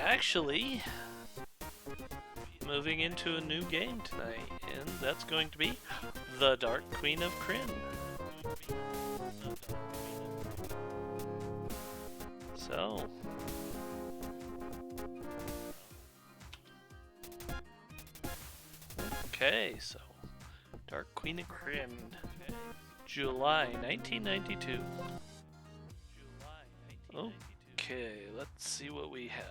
actually moving into a new game tonight, and that's going to be the Dark Queen of Krynn. So, okay, so Dark Queen of Krynn, July 1992. Okay, let's see what we have.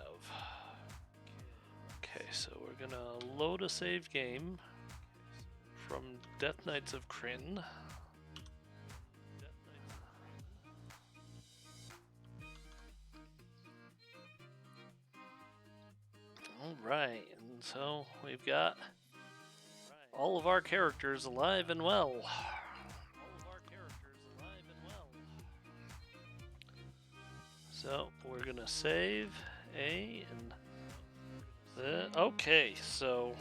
Okay, so we're gonna load a save game from Death Knights of Krynn. Alright, and so we've got all of our characters alive and well. So we're gonna save A and okay, so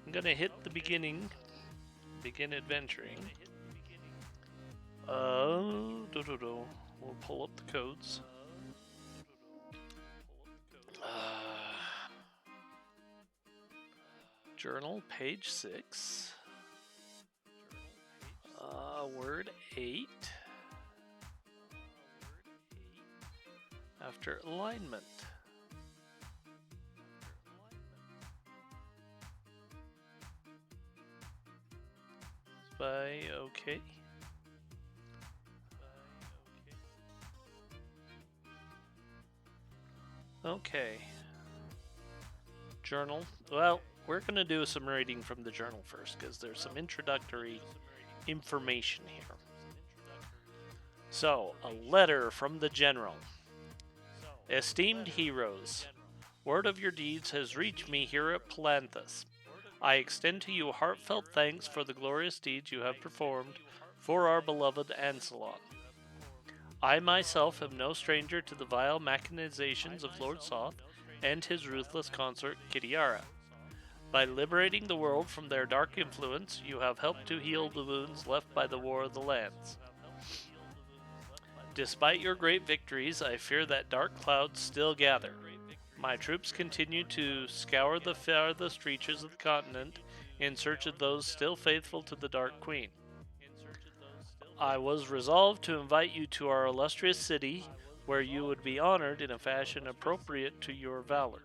I'm gonna hit the begin adventuring. We'll pull up the codes. Journal, page 6. Word 8. After alignment. By okay. Okay. Journal. Well, we're going to do some reading from the journal first because there's some introductory information here. So, a letter from the general. Esteemed heroes, word of your deeds has reached me here at Palanthas. I extend to you heartfelt thanks for the glorious deeds you have performed for our beloved Ancelon. I myself am no stranger to the vile machinations of Lord Soth and his ruthless consort Kitiara. By liberating the world from their dark influence, you have helped to heal the wounds left by the War of the Lands. Despite your great victories, I fear that dark clouds still gather. My troops continue to scour the farthest reaches of the continent in search of those still faithful to the Dark Queen. I was resolved to invite you to our illustrious city, where you would be honored in a fashion appropriate to your valor.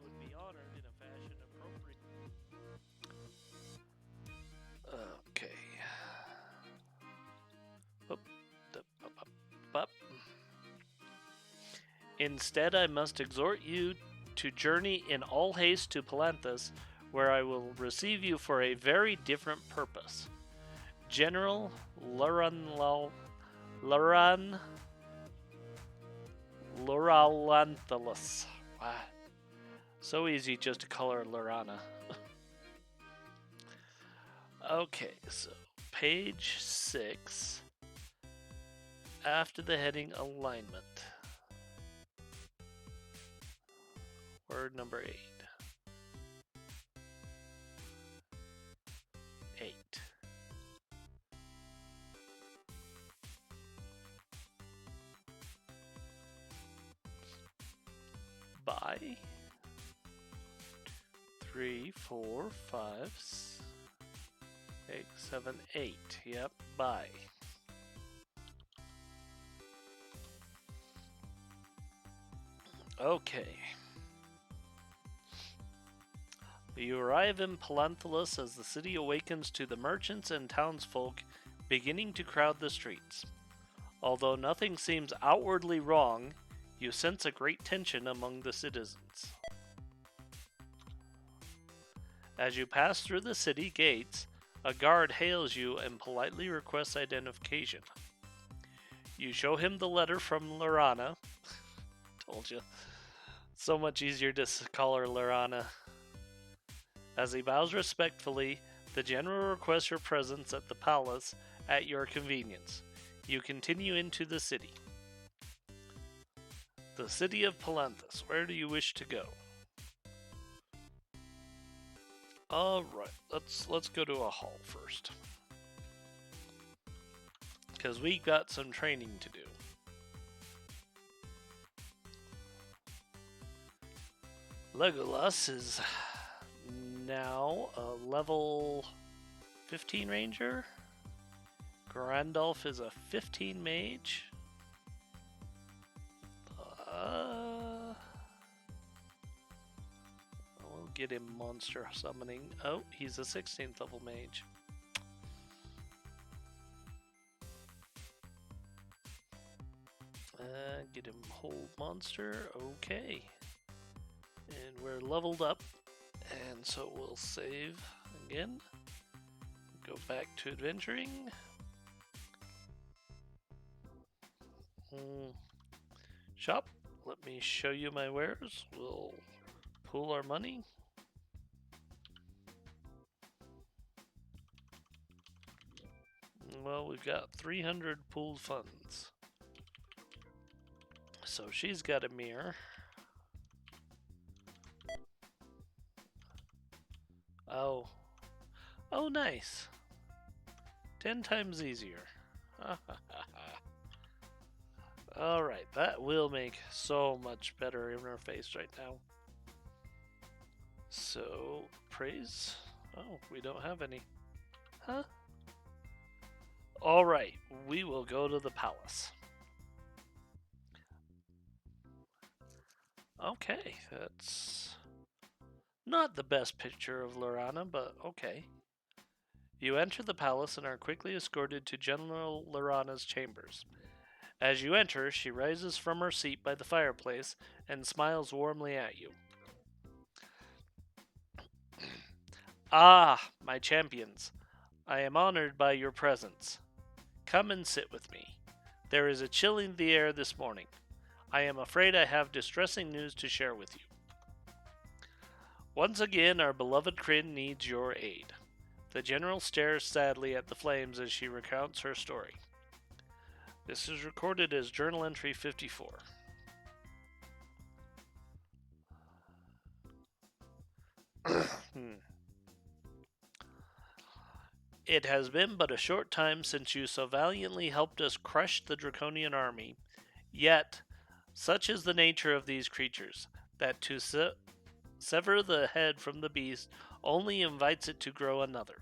Okay. Instead, I must exhort you to journey in all haste to Palanthas, where I will receive you for a very different purpose. General Loralanthalus. Wow. So easy just to call her Lorana. Okay, so page 6, after the heading alignment. Word number 8. 8. By 3, 4, 5, 6, 7, 8. Yep, by. Okay. You arrive in Palanthas as the city awakens to the merchants and townsfolk beginning to crowd the streets. Although nothing seems outwardly wrong, you sense a great tension among the citizens. As you pass through the city gates, a guard hails you and politely requests identification. You show him the letter from Lorana. Told you. So much easier to call her Lorana. As he bows respectfully, the general requests your presence at the palace at your convenience. You continue into the city. The city of Palanthas. Where do you wish to go? Alright, let's go to a hall first. Because we got some training to do. Legolass is now a level 15 ranger. Grandalf is a 15 mage. We'll get him monster summoning. Oh, he's a 16th level mage. Get him hold monster. Okay. And we're leveled up. And so we'll save again. Go back to adventuring. Shop. Let me show you my wares. We'll pool our money. Well, we've got 300 pooled funds. So she's got a mirror. Oh. Oh, nice. 10 times easier. Alright, that will make so much better interface right now. So, praise? Oh, we don't have any. Huh? Alright, we will go to the palace. Okay, that's not the best picture of Lorana, but okay. You enter the palace and are quickly escorted to General Lorana's chambers. As you enter, she rises from her seat by the fireplace and smiles warmly at you. Ah, my champions, I am honored by your presence. Come and sit with me. There is a chill in the air this morning. I am afraid I have distressing news to share with you. Once again, our beloved Krynn needs your aid. The general stares sadly at the flames as she recounts her story. This is recorded as Journal Entry 54. It has been but a short time since you so valiantly helped us crush the Draconian army, yet such is the nature of these creatures, that to sever the head from the beast only invites it to grow another.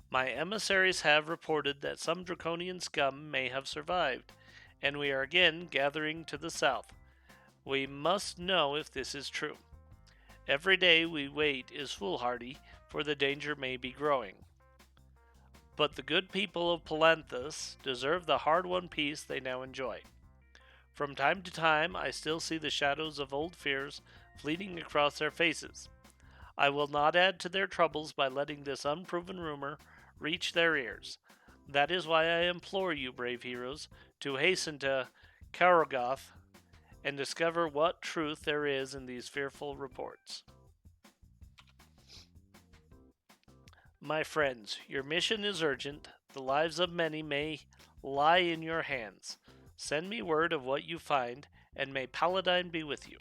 My emissaries have reported that some draconian scum may have survived, and we are again gathering to the south. We must know if this is true. Every day we wait is foolhardy, for the danger may be growing. But the good people of Palanthas deserve the hard-won peace they now enjoy. From time to time, I still see the shadows of old fears fleeting across their faces. I will not add to their troubles by letting this unproven rumor reach their ears. That is why I implore you, brave heroes, to hasten to Karogoth and discover what truth there is in these fearful reports. My friends, your mission is urgent. The lives of many may lie in your hands. Send me word of what you find, and may Paladine be with you.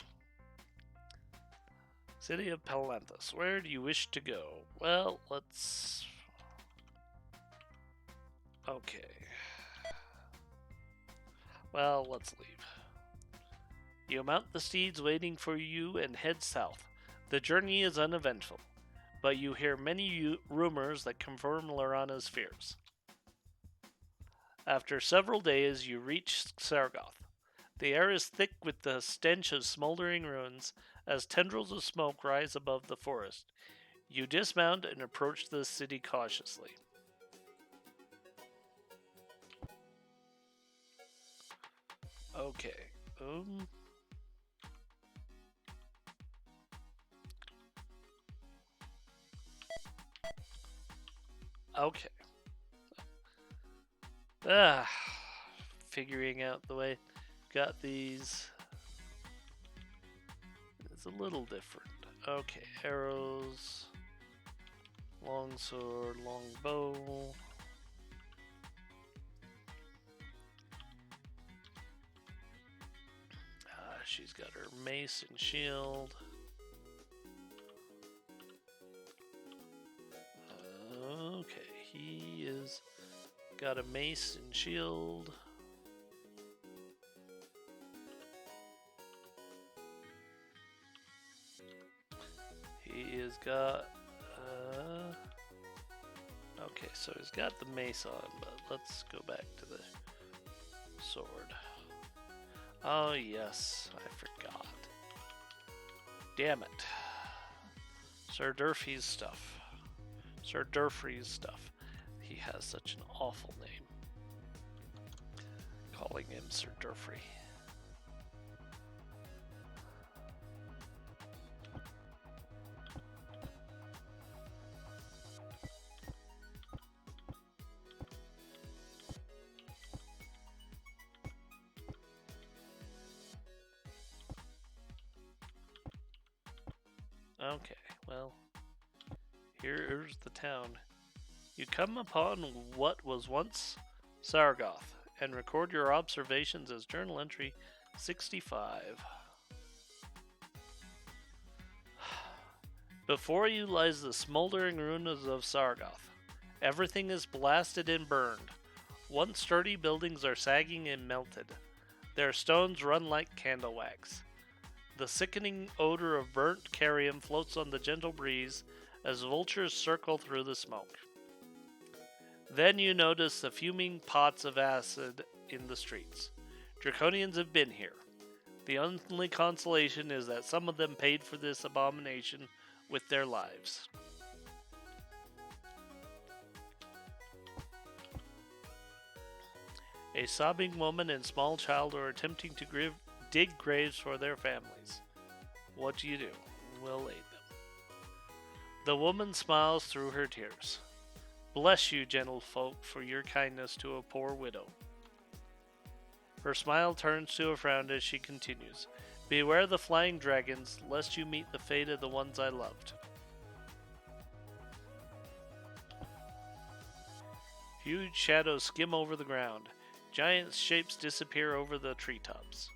City of Palanthas. Where do you wish to go? Well, let's... Okay. Well, let's leave. You mount the steeds waiting for you and head south. The journey is uneventful, but you hear many rumors that confirm Lorana's fears. After several days, you reach Sargoth. The air is thick with the stench of smoldering ruins as tendrils of smoke rise above the forest. You dismount and approach the city cautiously. Okay. Okay. Figuring out the way. Got these. It's a little different. Okay, arrows. Longsword, longbow. She's got her mace and shield. Okay, he is got a mace and shield. has got. Okay, so he's got the mace on, but let's go back to the sword. Oh, yes, I forgot. Damn it. Sir Durfee's stuff. Sir Durfee's stuff. He has such an awful name. Calling him Sir Durfee. Okay, well, here's the town. You come upon what was once Sargoth, and record your observations as journal entry 65. Before you lies the smoldering ruins of Sargoth. Everything is blasted and burned. Once sturdy buildings are sagging and melted. Their stones run like candle wax. The sickening odor of burnt carrion floats on the gentle breeze as vultures circle through the smoke. Then you notice the fuming pots of acid in the streets. Draconians have been here. The only consolation is that some of them paid for this abomination with their lives. A sobbing woman and small child are attempting to dig graves for their families. What do? We'll aid them. The woman smiles through her tears. Bless you, gentle folk, for your kindness to a poor widow. Her smile turns to a frown as she continues. Beware the flying dragons, lest you meet the fate of the ones I loved. Huge shadows skim over the ground. Giant shapes disappear over the treetops.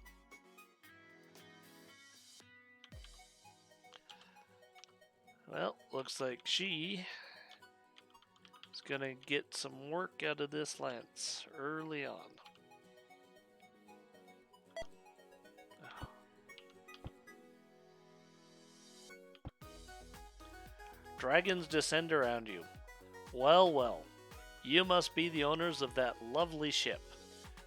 Well, looks like she is gonna get some work out of this lance early on. Dragons descend around you. Well, well. You must be the owners of that lovely ship.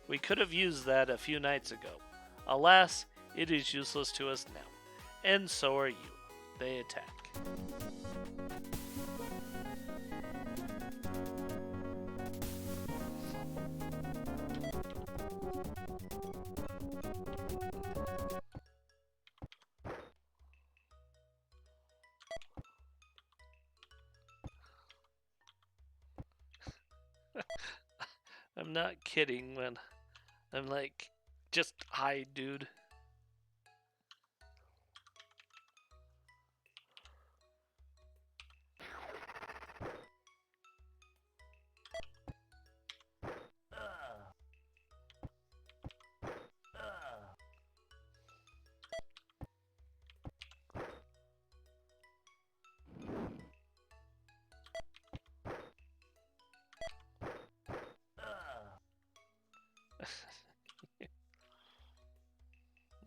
We could have used that a few nights ago. Alas, it is useless to us now. And so are you. They attack. I'm not kidding when I'm like, just hide, dude.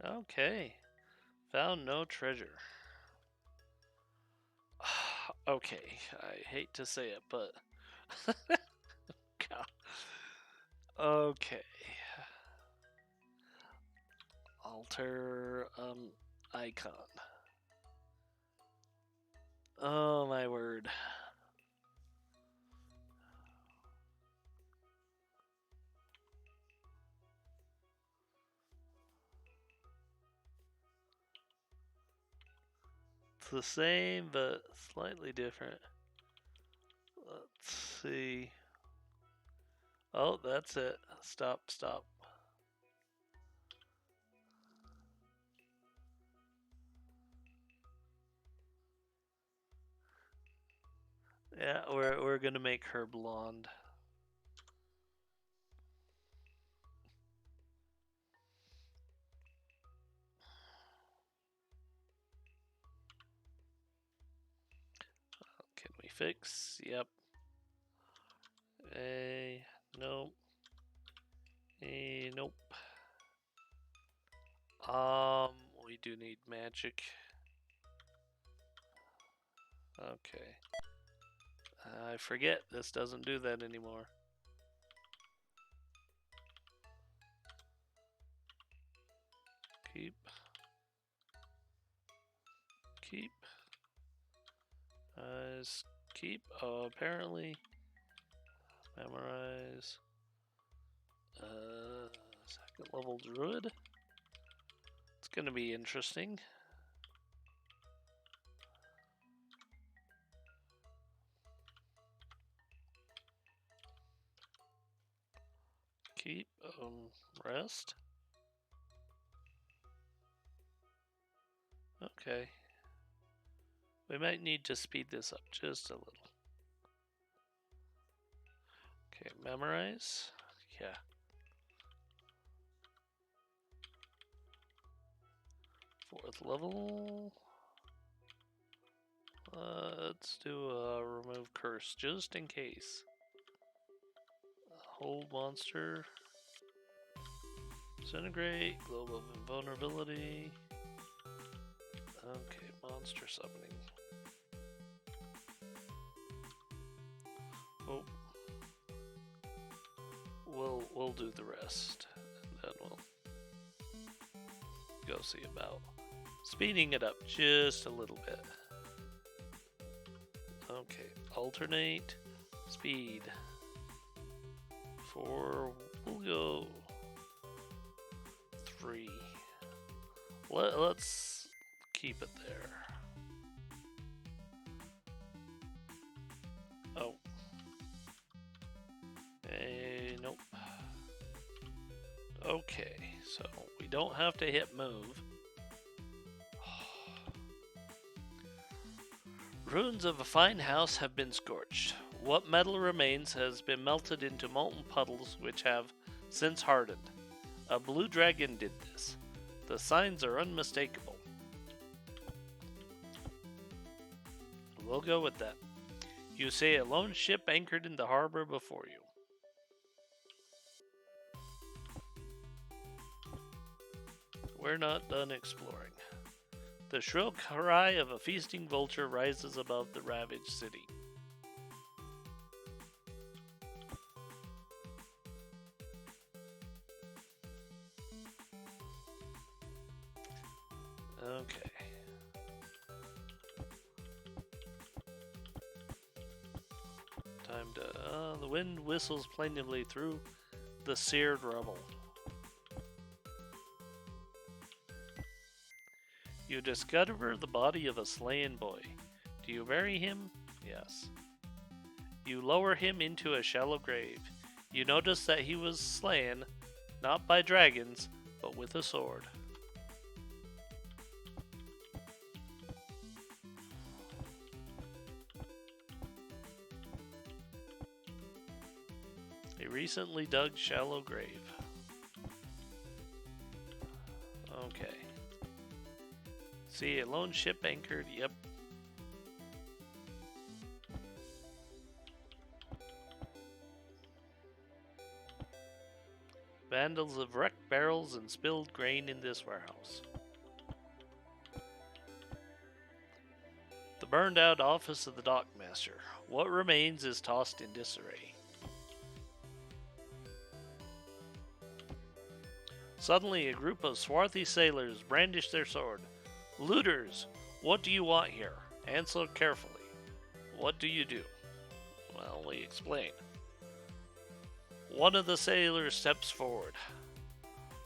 Okay. Found no treasure. Okay, I hate to say it, but... God. Okay. Alter, icon. Oh my word. It's the same, but slightly different. Let's see. Oh, that's it. Stop. Yeah, we're gonna make her blonde. Can we fix? Yep. Nope. Nope. We do need magic. Okay. I forget this doesn't do that anymore. Keep. Keep. Oh, apparently. Memorize. Second level druid. It's gonna be interesting. Keep. Rest. Okay. We might need to speed this up just a little. Okay, memorize. Yeah. Fourth level. Let's do a remove curse just in case. Hold monster. Disintegrate. Globe of invulnerability. Okay, monster summoning. Oh. We'll do the rest, and then we'll go see about speeding it up just a little bit. Okay, alternate speed. 4, we'll go 3. Let's keep it there. Oh. Nope. Okay, so we don't have to hit move. Ruins of a fine house have been scorched. What metal remains has been melted into molten puddles which have since hardened. A blue dragon did this. The signs are unmistakable. We'll go with that. You say a lone ship anchored in the harbor before you. We're not done exploring. The shrill cry of a feasting vulture rises above the ravaged city. Okay. Time to... the wind whistles plaintively through the seared rubble. You discover the body of a slain boy. Do you bury him? Yes. You lower him into a shallow grave. You notice that he was slain, not by dragons, but with a sword. A recently dug shallow grave. Okay. See a lone ship anchored, yep. Vandals have wrecked barrels and spilled grain in this warehouse. The burned out office of the dockmaster. What remains is tossed in disarray. Suddenly a group of swarthy sailors brandish their sword. Looters, what do you want here? Answer carefully. What do you do? Well, we explain. One of the sailors steps forward.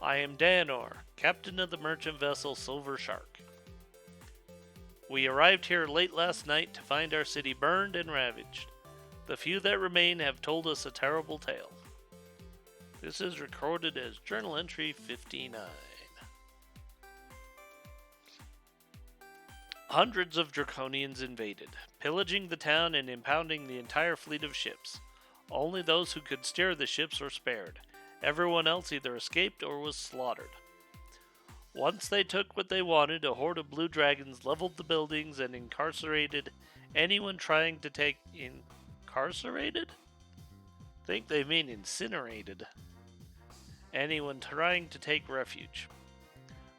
I am Danor, captain of the merchant vessel Silver Shark. We arrived here late last night to find our city burned and ravaged. The few that remain have told us a terrible tale. This is recorded as Journal Entry 59. Hundreds of Draconians invaded, pillaging the town and impounding the entire fleet of ships. Only those who could steer the ships were spared. Everyone else either escaped or was slaughtered. Once they took what they wanted, a horde of blue dragons leveled the buildings and incarcerated anyone trying to take... Incarcerated? Think they mean incinerated. Anyone trying to take refuge.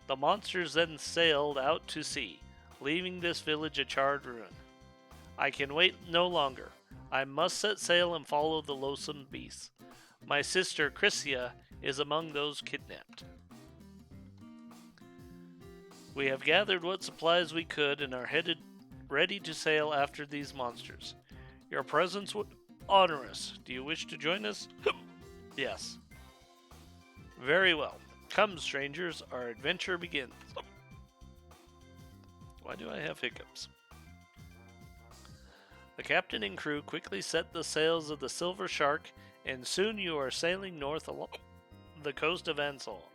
The monsters then sailed out to sea, leaving this village a charred ruin. I can wait no longer. I must set sail and follow the loathsome beasts. My sister Chrysia is among those kidnapped. We have gathered what supplies we could and are headed ready to sail after these monsters. Your presence would honor us. Do you wish to join us? Yes. Very well. Come, strangers, our adventure begins. Why do I have hiccups? The captain and crew quickly set the sails of the Silver Shark, and soon you are sailing north along the coast of Ansel.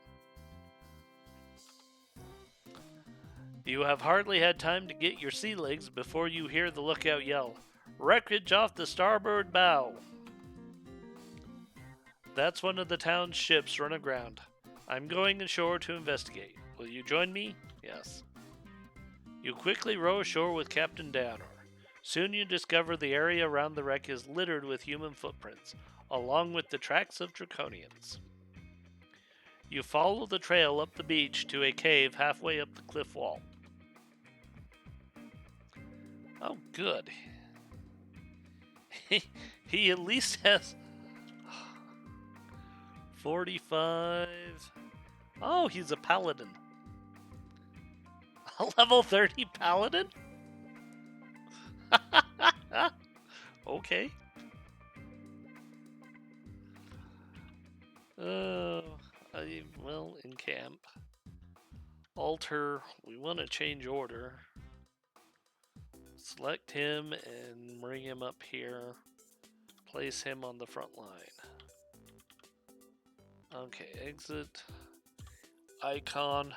You have hardly had time to get your sea legs before you hear the lookout yell, "Wreckage off the starboard bow!" That's one of the town's ships run aground. I'm going ashore to investigate. Will you join me? Yes. You quickly row ashore with Captain Daonor. Soon you discover the area around the wreck is littered with human footprints, along with the tracks of draconians. You follow the trail up the beach to a cave halfway up the cliff wall. Oh, good. He at least has 45. Oh, he's a paladin. A level 30 paladin? Okay. Well, in camp. Alter, we want to change order. Select him and bring him up here. Place him on the front line. Okay, exit. Icon.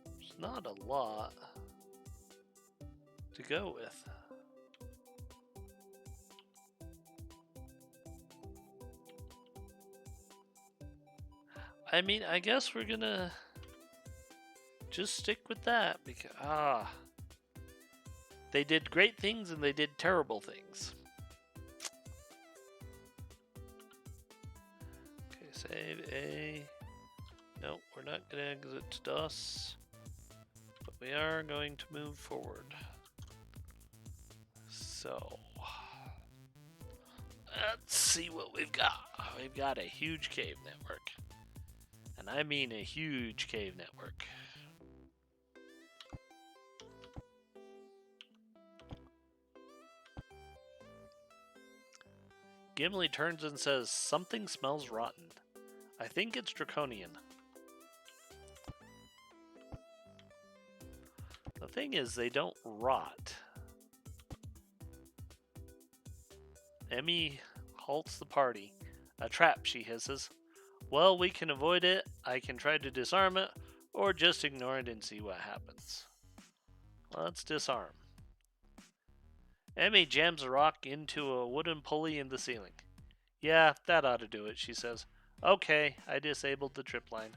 There's not a lot to go with. I mean, I guess we're gonna just stick with that because they did great things and they did terrible things. Okay, save A. No, we're not gonna exit DOS, but we are going to move forward. So let's see what we've got. We've got a huge cave network. And I mean a huge cave network. Gimli turns and says, "Something smells rotten. I think it's draconian." The thing is, they don't rot. Emmy halts the party. "A trap," she hisses. "Well, we can avoid it. I can try to disarm it, or just ignore it and see what happens." Let's disarm. Emmy jams a rock into a wooden pulley in the ceiling. "Yeah, that ought to do it," she says. "Okay, I disabled the trip line."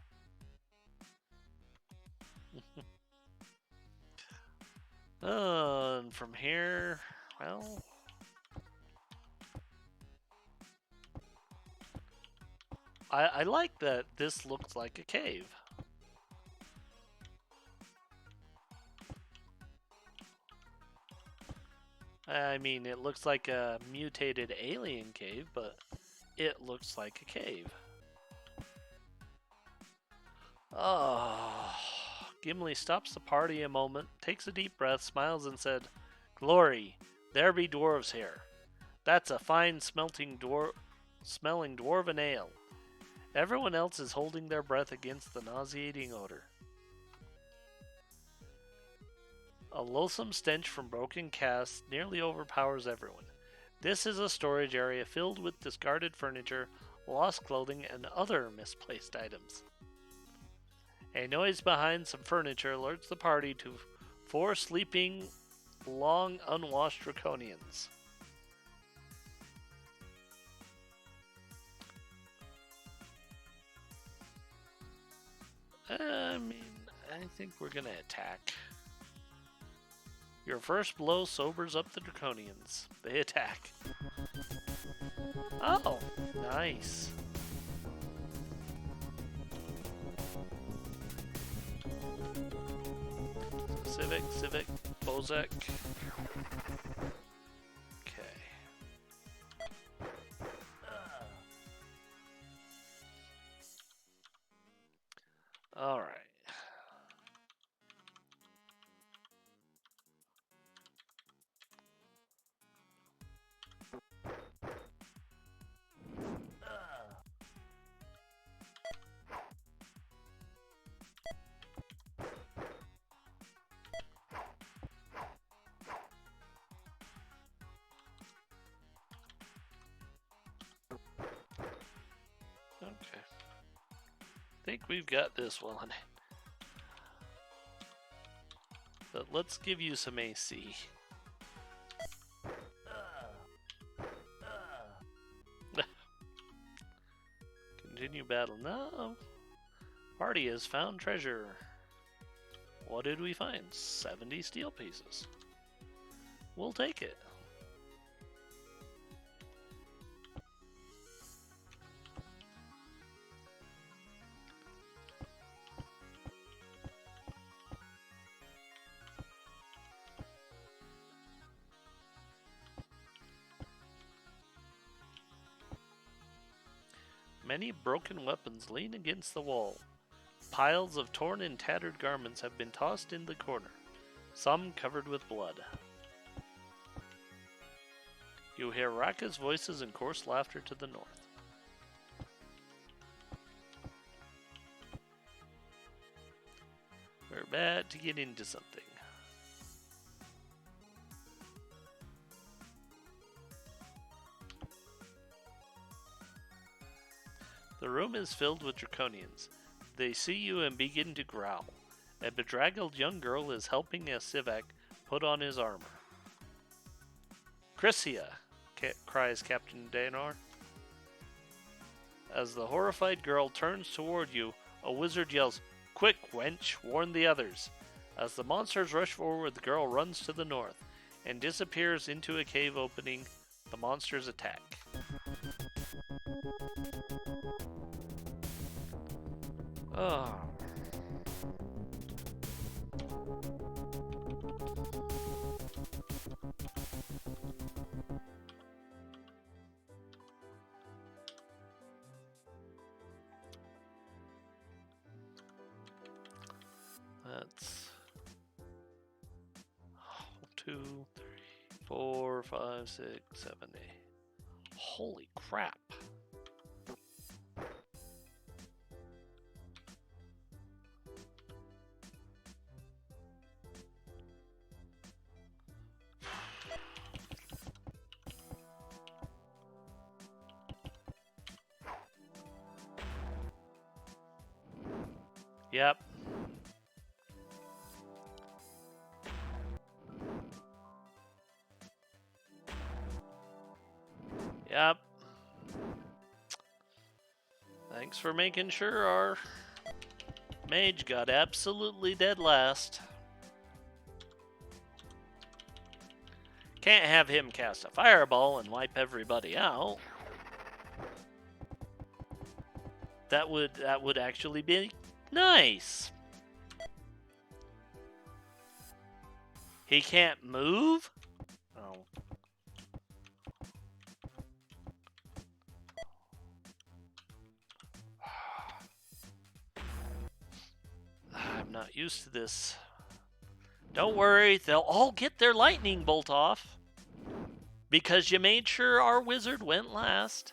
And from here, well... I like that this looks like a cave. I mean, it looks like a mutated alien cave, but it looks like a cave. Oh, Gimli stops the party a moment, takes a deep breath, smiles and said, "Glory, there be dwarves here. That's a fine smelling dwarven ale." Everyone else is holding their breath against the nauseating odor. A loathsome stench from broken casks nearly overpowers everyone. This is a storage area filled with discarded furniture, lost clothing, and other misplaced items. A noise behind some furniture alerts the party to 4 sleeping, long unwashed draconians. I mean, I think we're gonna attack. Your first blow sobers up the Draconians. They attack. Oh, nice. Civic, Bozek. Okay. All right. Okay. I think we've got this one. But let's give you some AC. Continue battle. No. Party has found treasure. What did we find? 70 steel pieces. We'll take it. Many broken weapons lean against the wall. Piles of torn and tattered garments have been tossed in the corner, some covered with blood. You hear Raka's voices and coarse laughter to the north. We're about to get into something. The room is filled with Draconians. They see you and begin to growl. A bedraggled young girl is helping a Sivak put on his armor. Chrysia, cries Captain Danar. As the horrified girl turns toward you, a wizard yells, "Quick, wench, warn the others." As the monsters rush forward, the girl runs to the north and disappears into a cave opening. The monsters attack. Oh. That's 2, 3, 4, 5, 6, 7, 8. Holy crap. Yep. Yep. Thanks for making sure our mage got absolutely dead last. Can't have him cast a fireball and wipe everybody out. That would actually be nice. He can't move? Oh. I'm not used to this. Don't worry, they'll all get their lightning bolt off. Because you made sure our wizard went last.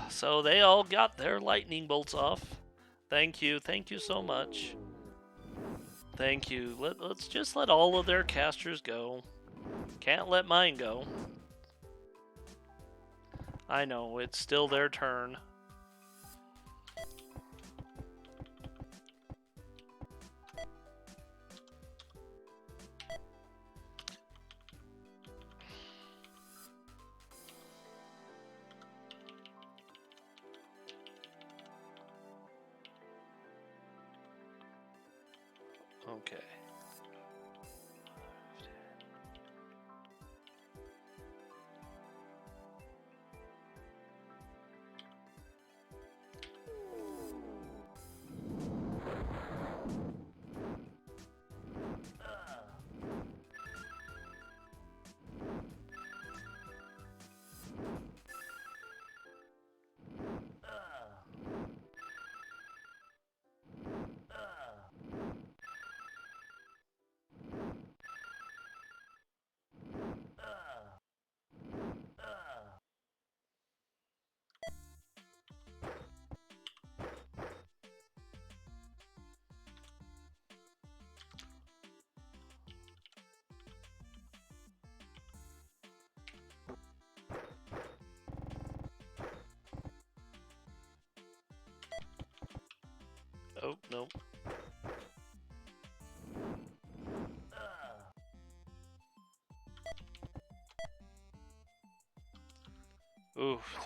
So they all got their lightning bolts off. Thank you so much. Thank you. Let's just let all of their casters go. Can't let mine go. I know, it's still their turn. Okay. Oh, nope. Oof.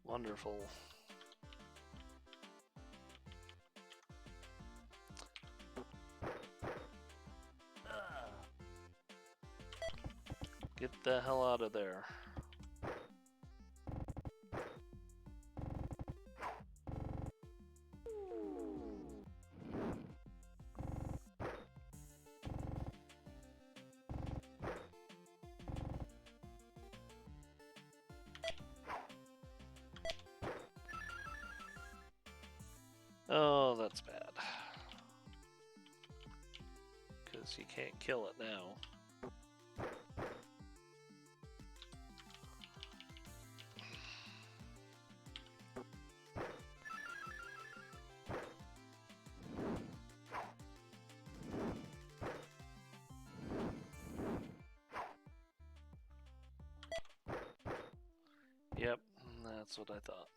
Wonderful. Get the hell out of there. Oh, that's bad. Because you can't kill it now. Yep, that's what I thought.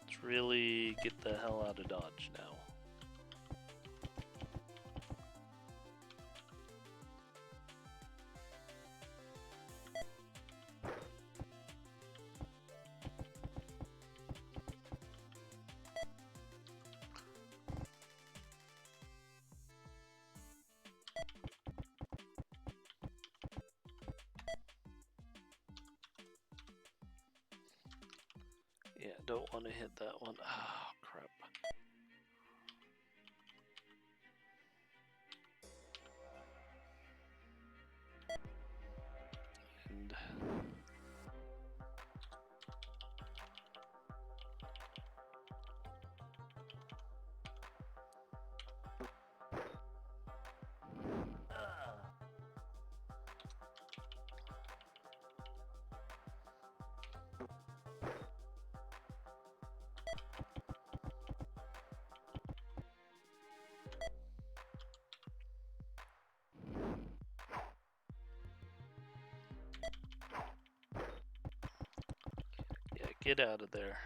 Let's really get the hell out of Dodge now. Yeah, don't want to hit that one. Oh, crap. And yeah, get out of there.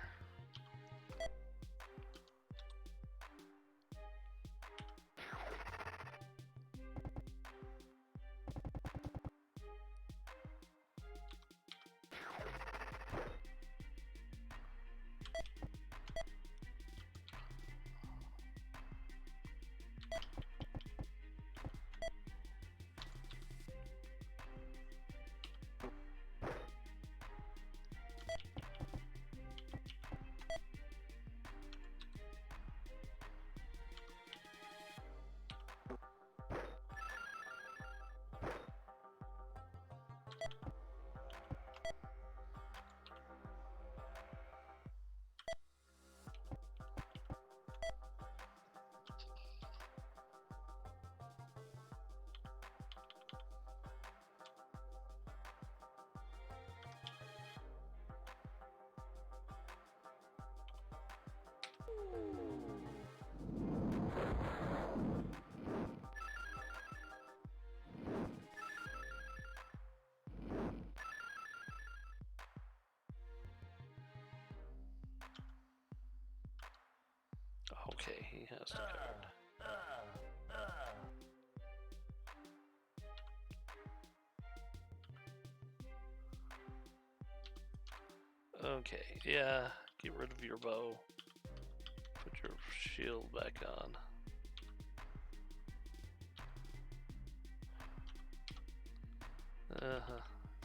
Okay, he has to guard. Okay, yeah, get rid of your bow. Put your shield back on.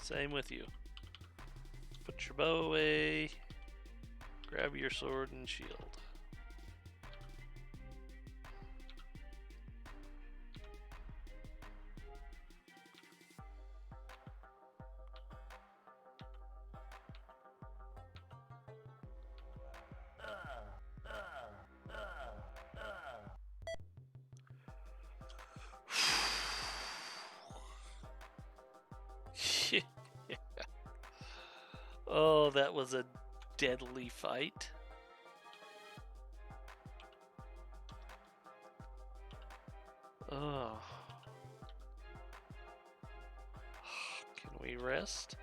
Same with you. Put your bow away. Grab your sword and shield. Oh, that was a deadly fight. Oh. Can we rest?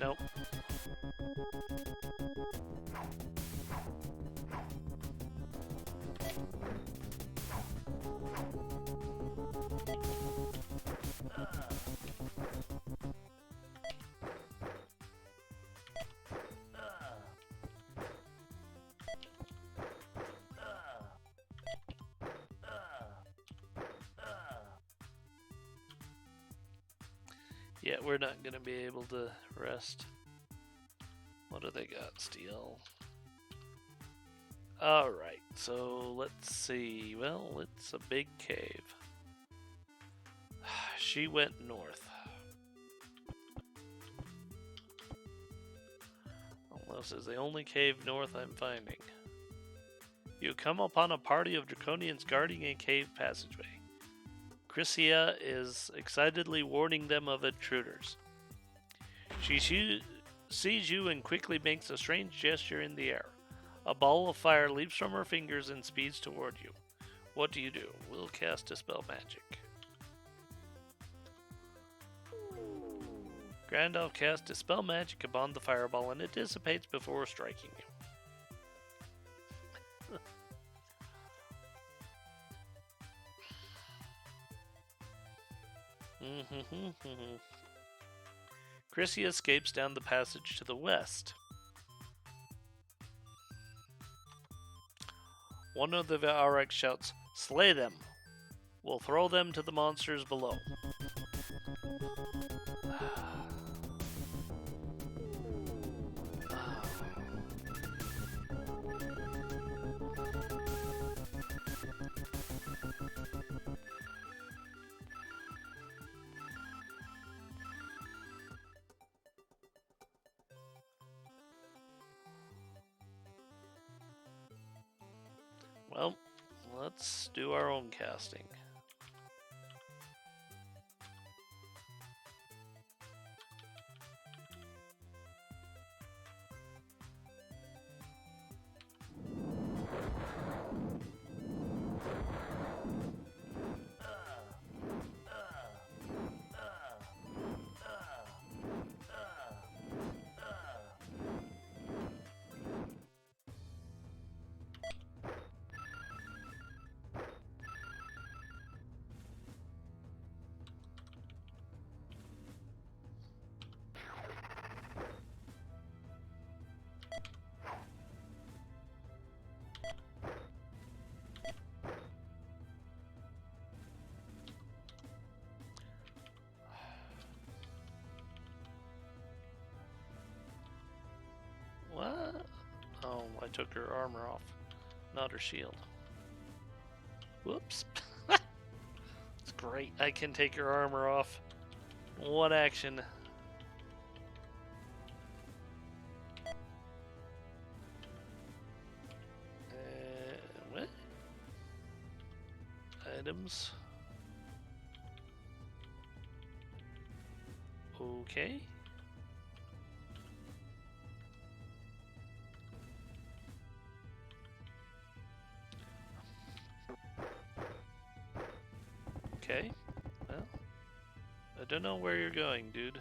Nope. Yeah, we're not gonna be able to rest. What do they got? Steel. Alright, so let's see. Well, it's a big cave. She went north. This is the only cave north I'm finding. You come upon a party of draconians guarding a cave passageway. Chrysia is excitedly warning them of intruders. She sees you and quickly makes a strange gesture in the air. A ball of fire leaps from her fingers and speeds toward you. What do? We'll cast Dispel Magic. Grandalf casts Dispel Magic upon the fireball and it dissipates before striking you. Chrissy escapes down the passage to the west. One of the Aurex shouts, "Slay them! We'll throw them to the monsters below." Well, let's do our own casting. What? Oh, I took her armor off, not her shield. Whoops. It's great. I can take her armor off. One action. What? Items. Okay. Okay. Well, I don't know where you're going, dude.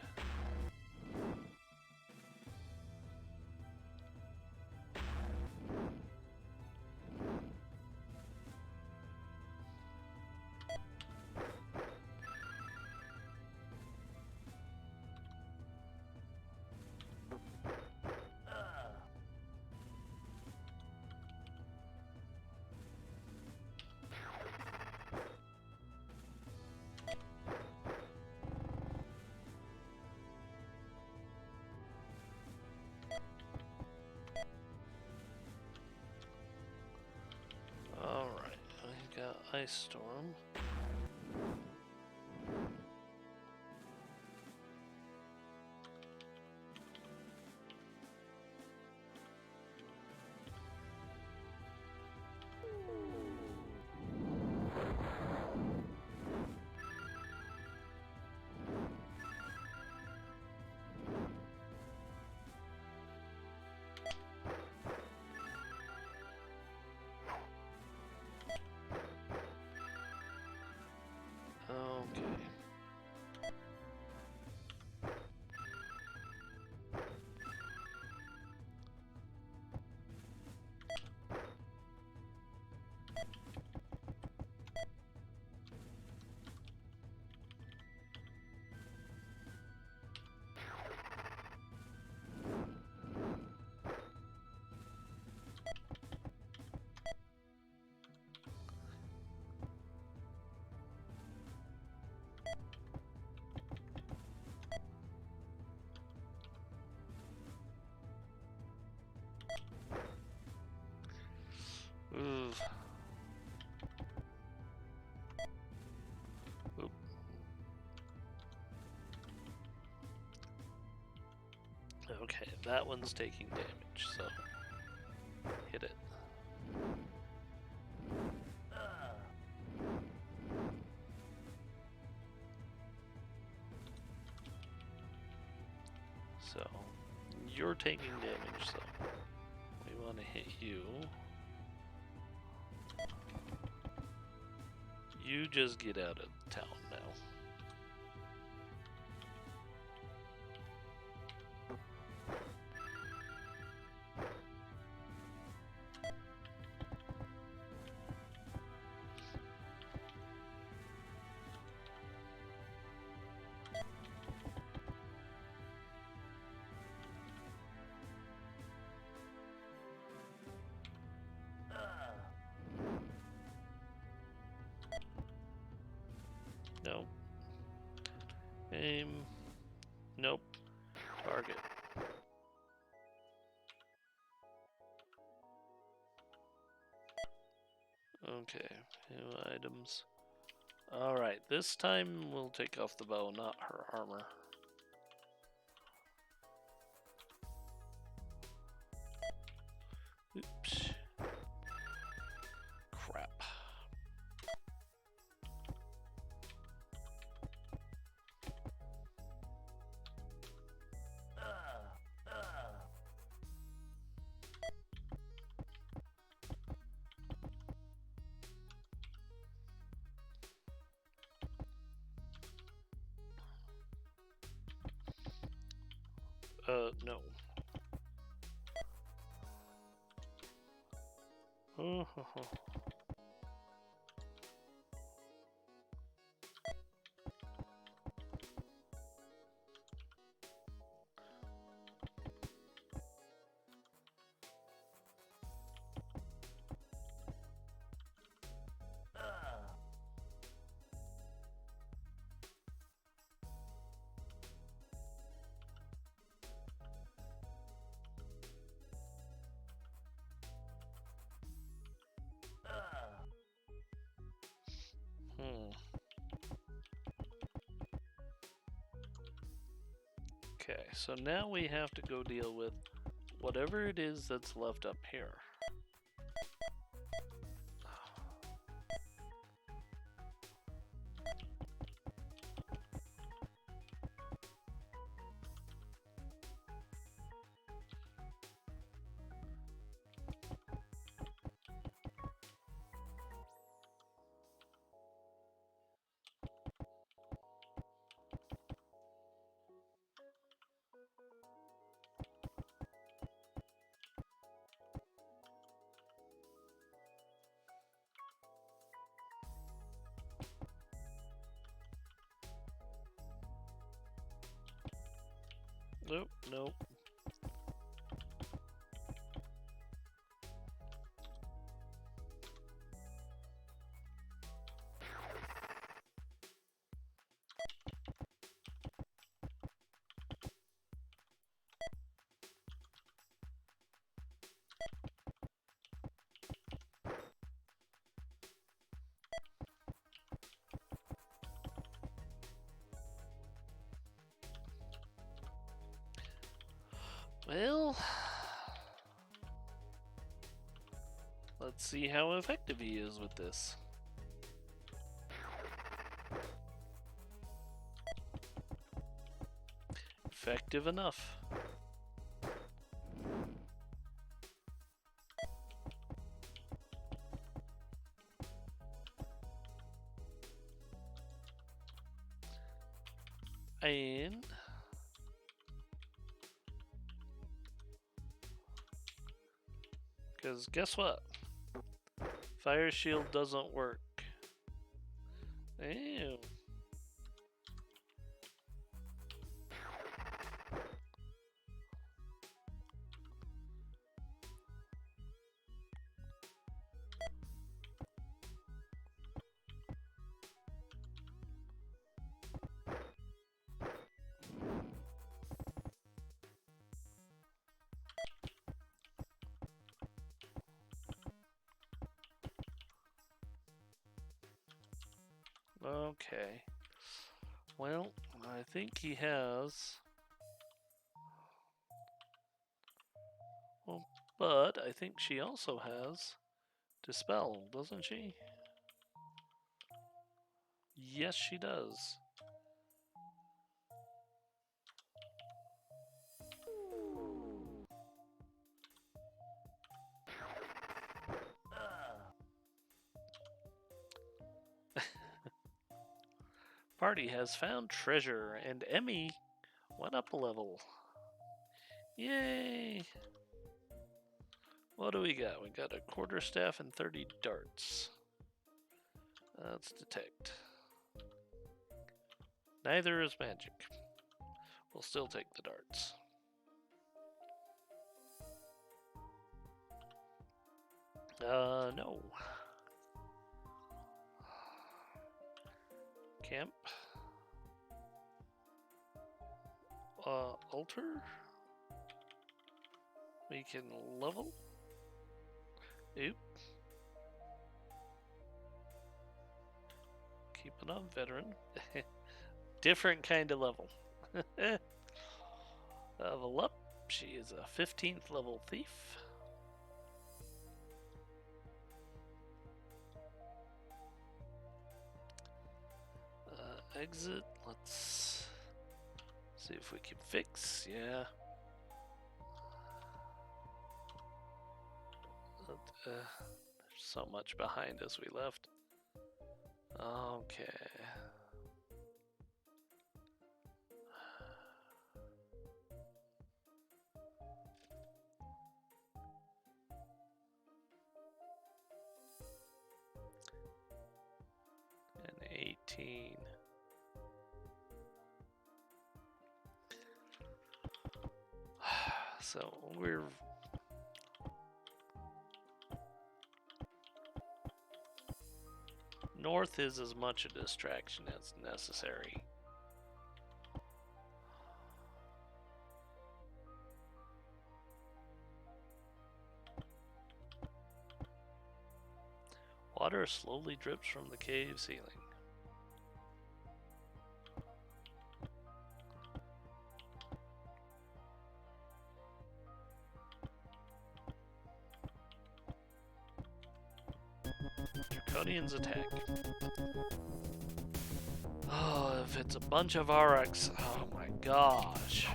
Alright, I got Ice Storm. Okay. Ooh. Oop. Okay, that one's taking damage, so hit it. So, you're taking damage, so we want to hit you. You just get out of town now. Nope. Aim. Nope. Target. Okay. New items. Alright, this time we'll take off the bow, not her armor. Oops. Crap. No. Okay, so now we have to go deal with whatever it is that's left up here. Nope, nope. Well, let's see how effective he is with this. Effective enough. And because guess what? Fire shield doesn't work. Ew. Okay. Well, I think he has. Well, but I think she also has Dispel, doesn't she? Yes, she does. Party has found treasure, and Emmy went up a level. Yay! What do we got? We got a quarterstaff and 30 darts. Let's detect. Neither is magic. We'll still take the darts. No. Camp. Altar. We can level. Oop. Keeping on veteran. Different kind of level. Level up. She is a 15th level thief. Exit. Let's see if we can fix. Yeah. There's so much behind as we left. Okay. And 18. So we're north is as much a distraction as necessary. Water slowly drips from the cave ceiling. Draconian's attack. Oh, if it's a bunch of RX, oh my gosh.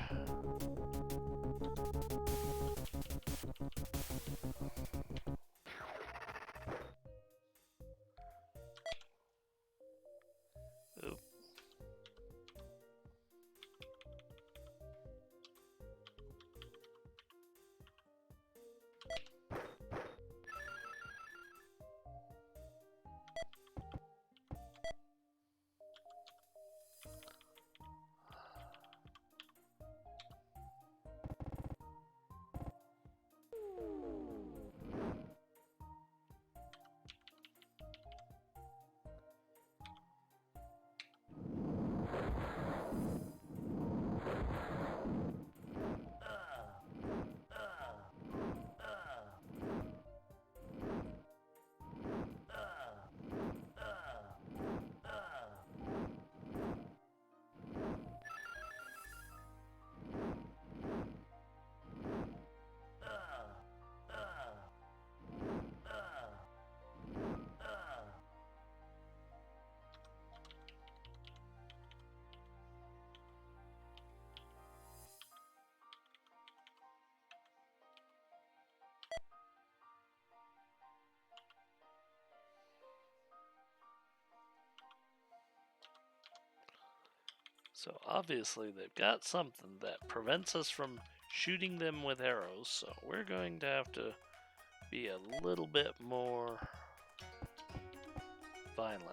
Oop. So obviously they've got something that prevents us from shooting them with arrows, so we're going to have to be a little bit more violent.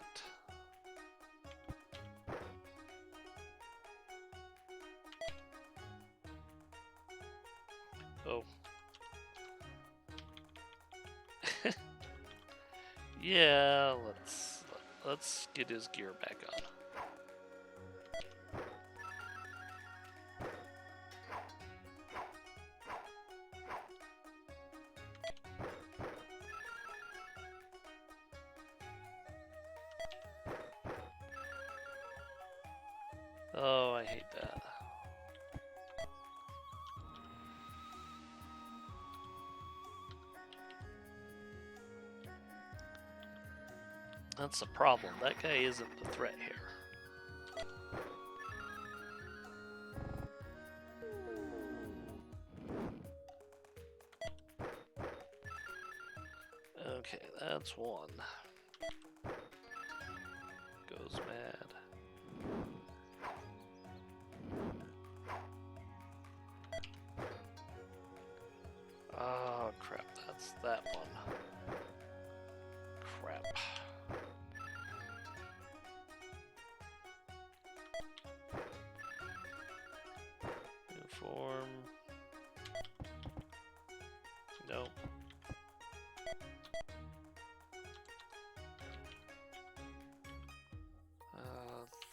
Oh. Yeah, let's get his gear back on. Oh, I hate that. That's the problem. That guy isn't the threat here. Okay, that's one. Goes mad. Oh, crap. That's that one. Crap. Uniform. Nope.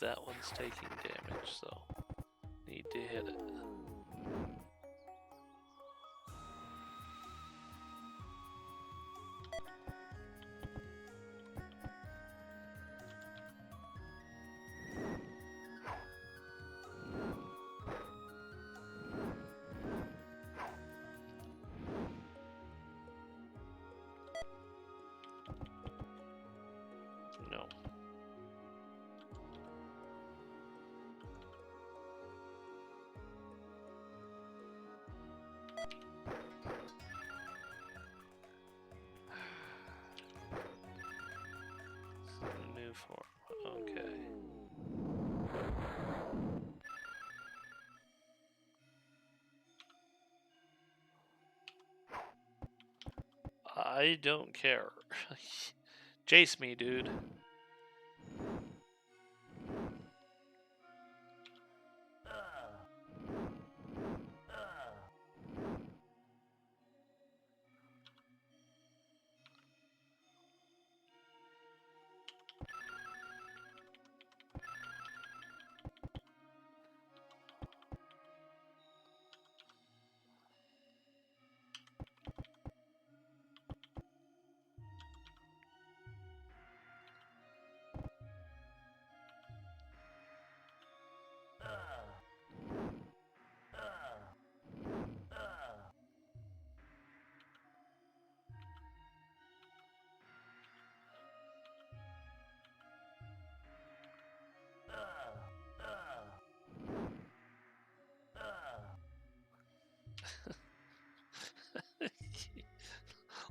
That one's taking damage, so need to hit it. No. New form. Okay. I don't care. Chase me, dude.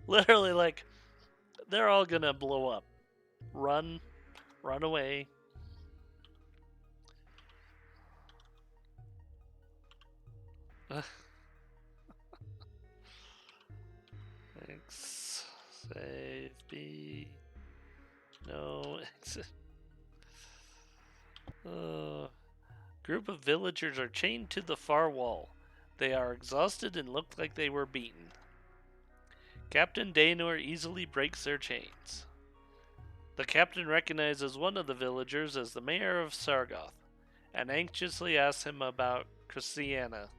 Literally, like, they're all gonna blow up. Run away. Thanks. Save B. No exit. Group of villagers are chained to the far wall. They are exhausted and look like they were beaten. Captain Daenor easily breaks their chains. The captain recognizes one of the villagers as the mayor of Sargoth, and anxiously asks him about Christiana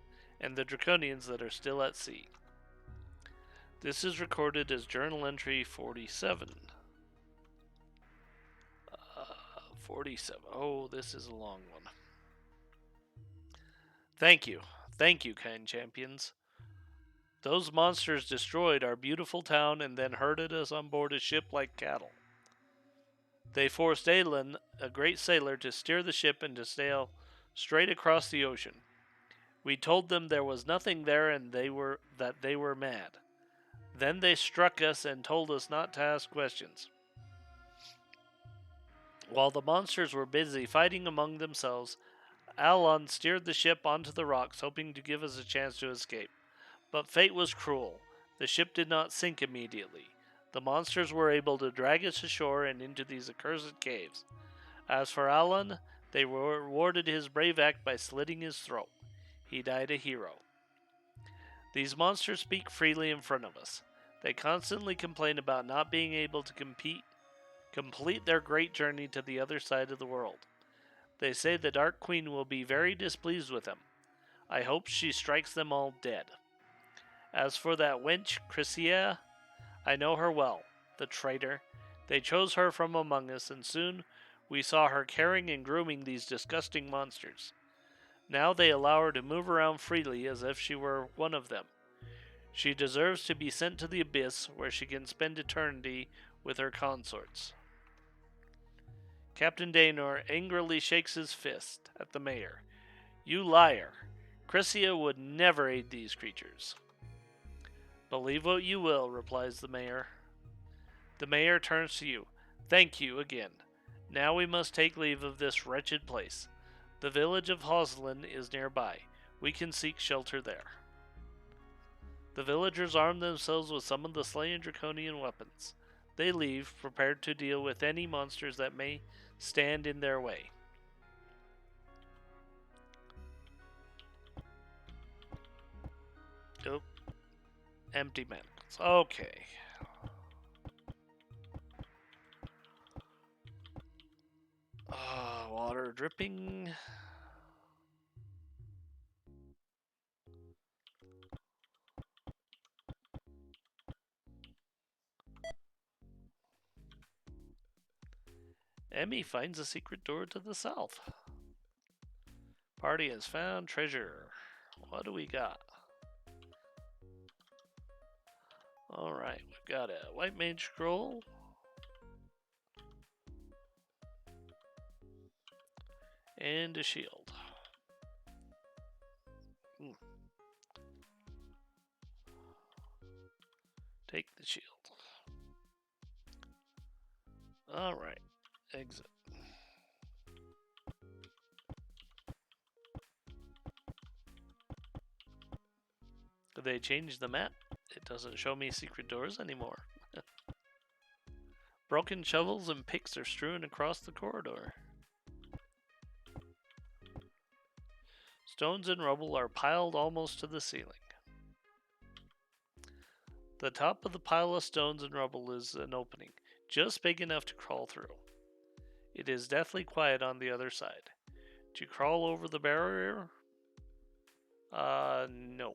and the Draconians that are still at sea. This is recorded as journal entry 47. 47. Oh, this is a long one. Thank you, kind champions. Those monsters destroyed our beautiful town and then herded us on board a ship like cattle. They forced Aelin, a great sailor, to steer the ship and to sail straight across the ocean. We told them there was nothing there and they were mad. Then they struck us and told us not to ask questions. While the monsters were busy fighting among themselves, Alon steered the ship onto the rocks, hoping to give us a chance to escape. But fate was cruel. The ship did not sink immediately. The monsters were able to drag us ashore and into these accursed caves. As for Alon, they rewarded his brave act by slitting his throat. He died a hero. These monsters speak freely in front of us. They constantly complain about not being able to complete their great journey to the other side of the world. They say the Dark Queen will be very displeased with them. I hope she strikes them all dead. As for that wench, Chrysia, I know her well, the traitor. They chose her from among us, and soon we saw her caring and grooming these disgusting monsters. Now they allow her to move around freely as if she were one of them. She deserves to be sent to the abyss, where she can spend eternity with her consorts. Captain Daenor angrily shakes his fist at the mayor. You liar! Chrysia would never aid these creatures. Believe what you will, replies the mayor. The mayor turns to you. Thank you again. Now we must take leave of this wretched place. The village of Hoslin is nearby. We can seek shelter there. The villagers arm themselves with some of the slain draconian weapons. They leave, prepared to deal with any monsters that may stand in their way. Oh, empty manacles. Okay. Water dripping. Emmy finds a secret door to the south. Party has found treasure. What do we got? Alright, we've got a white mage scroll. And a shield. Take the shield. Alright, exit. Did they change the map? It doesn't show me secret doors anymore. Broken shovels and picks are strewn across the corridor. Stones and rubble are piled almost to the ceiling. The top of the pile of stones and rubble is an opening, just big enough to crawl through. It is deathly quiet on the other side. Do you crawl over the barrier? No.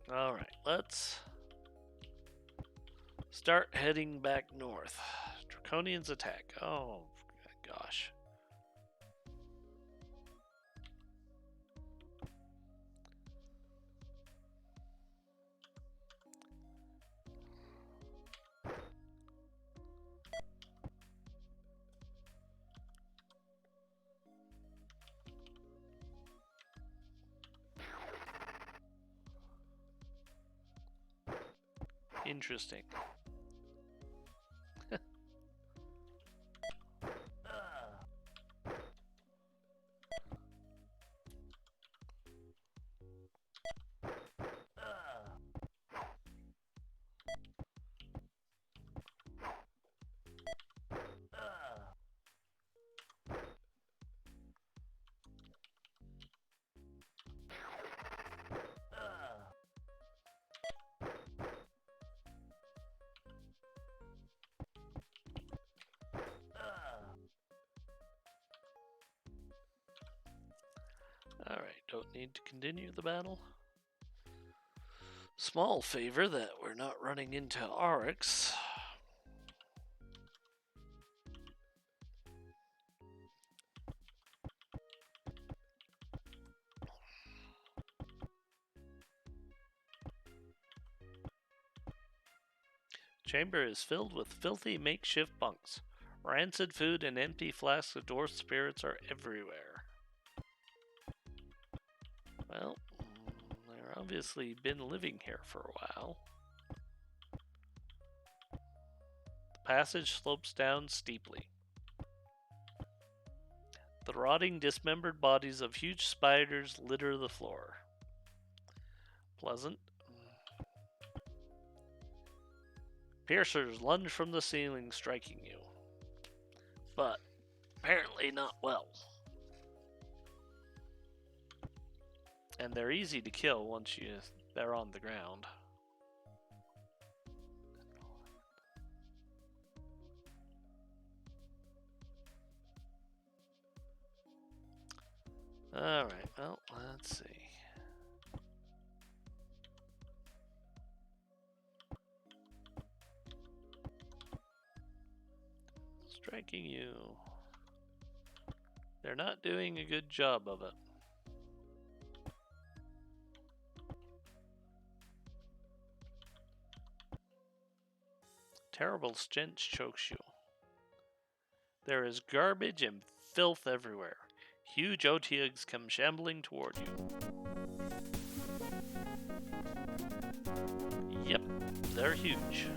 Alright, let's start heading back north. Draconians attack. Oh, gosh. Interesting. Alright, don't need to continue the battle. Small favor that we're not running into Oryx. Chamber is filled with filthy makeshift bunks. Rancid food and empty flasks of dwarf spirits are everywhere. Well, they're obviously been living here for a while. passage slopes down steeply. The rotting, dismembered bodies of huge spiders litter the floor. Pleasant. Piercers lunge from the ceiling, striking you. But apparently not well. And they're easy to kill once they're on the ground. Alright, well, let's see. Striking you. They're not doing a good job of it. Terrible stench chokes you. There is garbage and filth everywhere. Huge otyughs come shambling toward you. Yep, they're huge.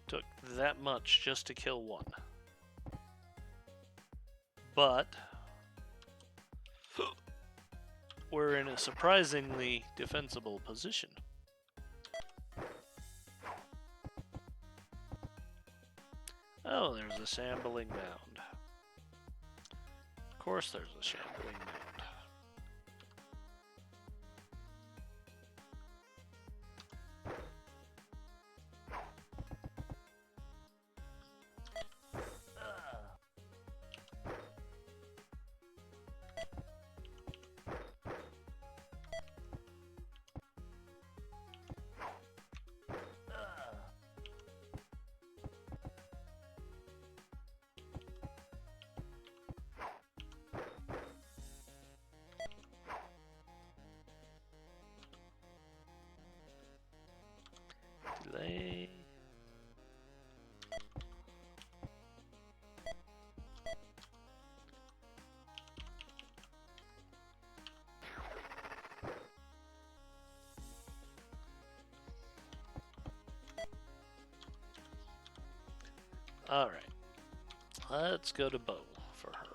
Took that much just to kill one. But we're in a surprisingly defensible position. Oh, there's a shambling mound. Of course there's a shambling mound. Delay. All right, let's go to Bo for her.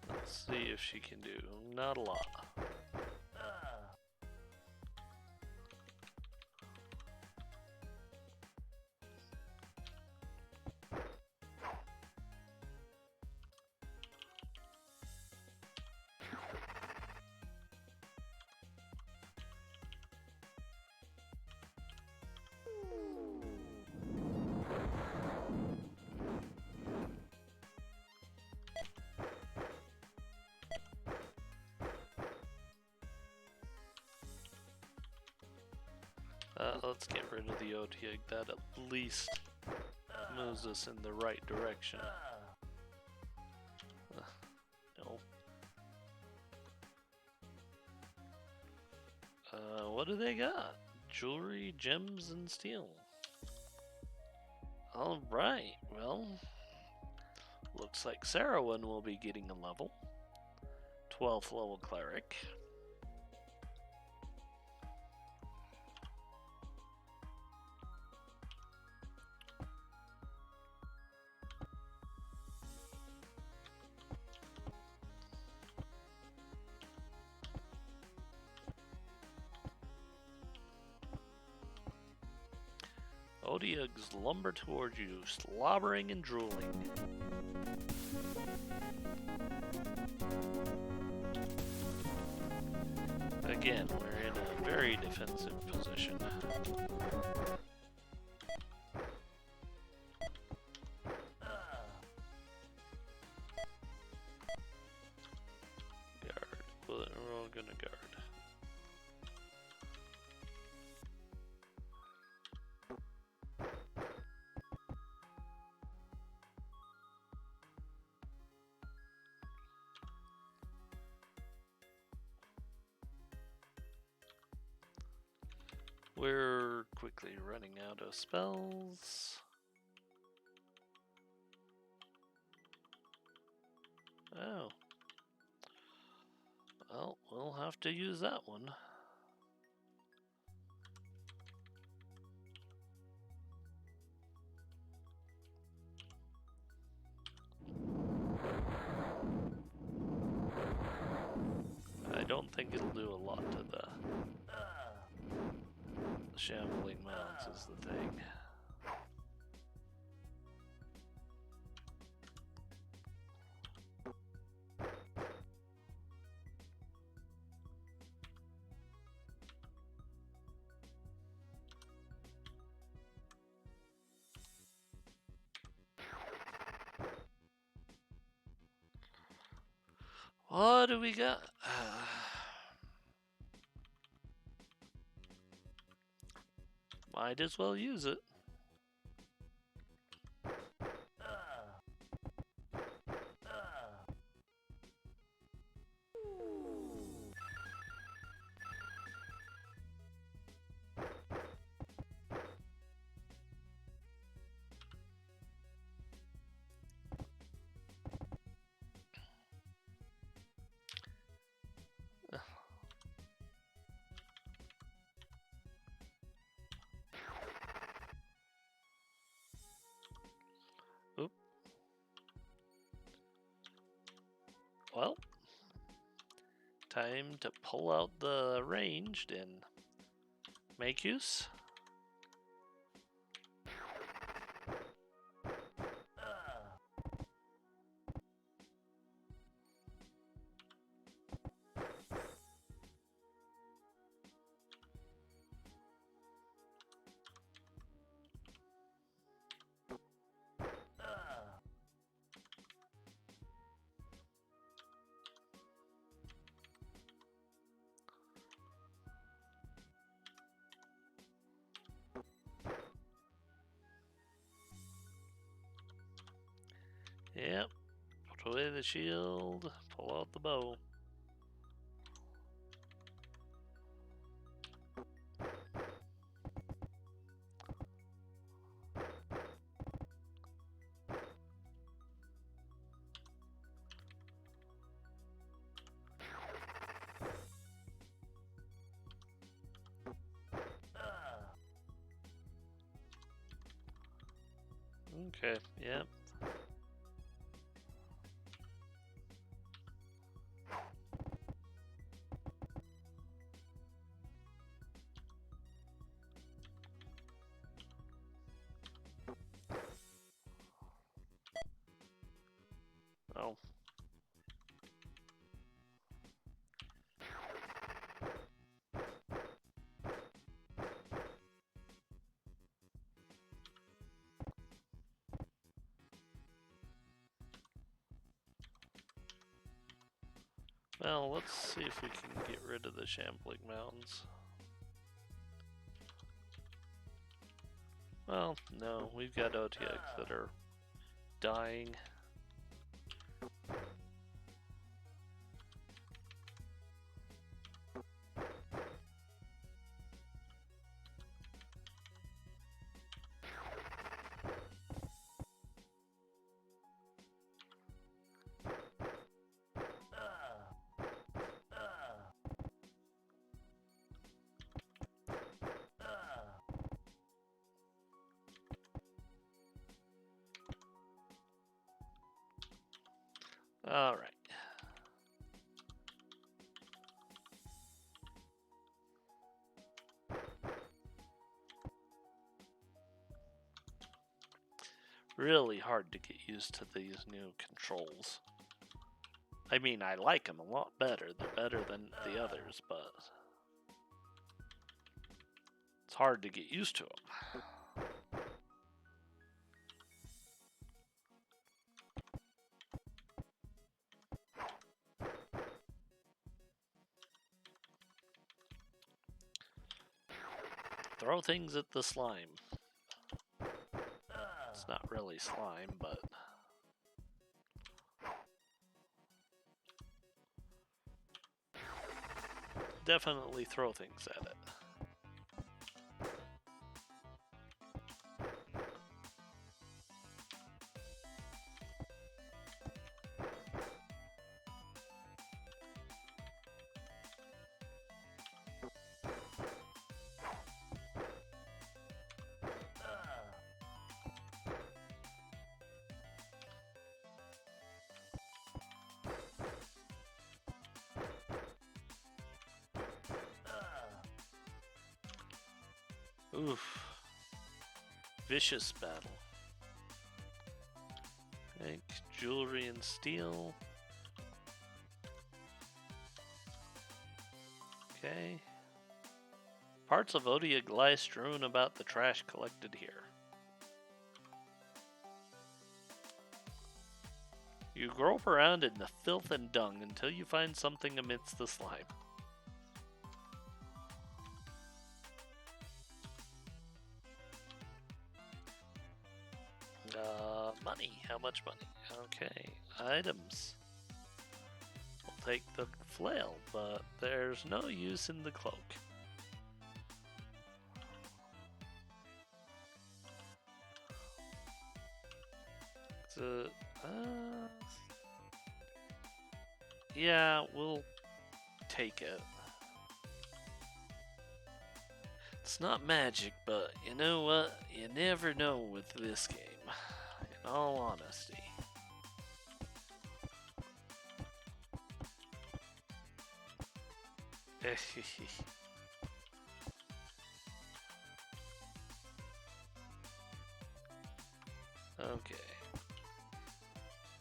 Let's see if she can do. Not a lot. Let's get rid of the otyugh. That at least moves us in the right direction. No. What do they got? Jewelry, gems, and steel. Alright, well, looks like Sarawynn will be getting a level. 12th level cleric. Otyughs lumber towards you, slobbering and drooling. Again, we're in a very defensive position. Guard. Well, we're all gonna guard. We're quickly running out of spells. Oh. Well, we'll have to use that one. I don't think it'll do a lot to the shambling mounds is the thing. What do we got? Might as well use it. Oop. Well, time to pull out the ranged and make use. Yep. Put away the shield, pull out the bow. Okay, yep. Oh. Well, let's see if we can get rid of the shambling mounds. Well, no, we've got Otyughs that are dying. Really hard to get used to these new controls. I mean, I like them a lot better. They're better than the others, but it's hard to get used to them. Throw things at the slime. It's not really slime, but definitely throw things at it. Oof. Vicious battle. Like jewelry and steel. Okay. Parts of Odia lie strewn about the trash collected here. You grope around in the filth and dung until you find something amidst the slime. Money. How much money? Okay. Items. We'll take the flail, but there's no use in the cloak. Yeah, we'll take it. It's not magic, but you know what? You never know with this game. In all honesty. Okay.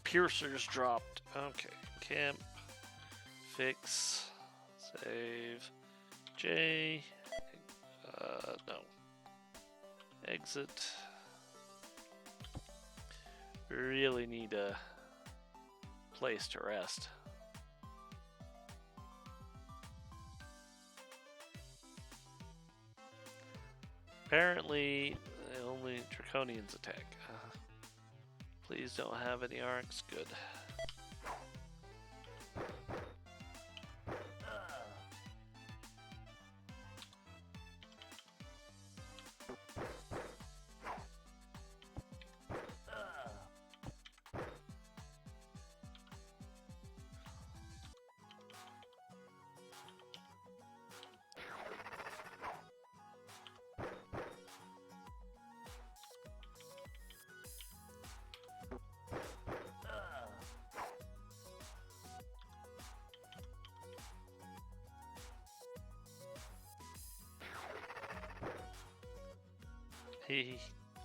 Piercers dropped. Okay. Camp. Fix. Save. J. No. Exit. Really need a place to rest. Apparently, only Draconians attack. Please don't have any arcs. Good.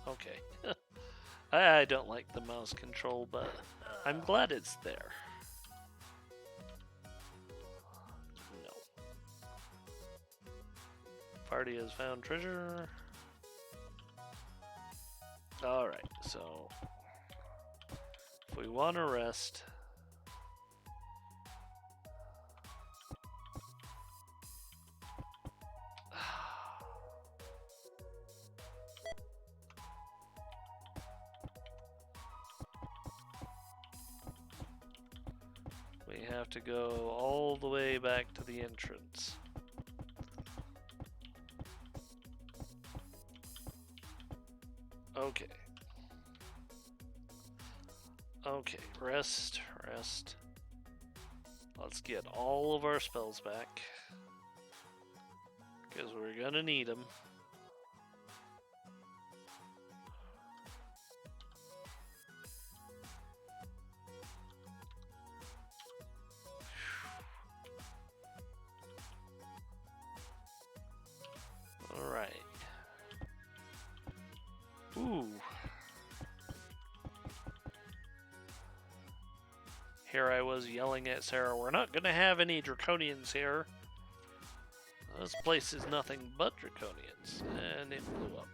Okay. I don't like the mouse control, but I'm glad it's there. No. Party has found treasure. Alright, so if we want to rest, we have to go all the way back to the entrance. Okay. Okay, rest. Let's get all of our spells back, because we're gonna need them. Alright. Ooh. Here I was yelling at Sarah, we're not gonna have any draconians here. This place is nothing but draconians. And it blew up.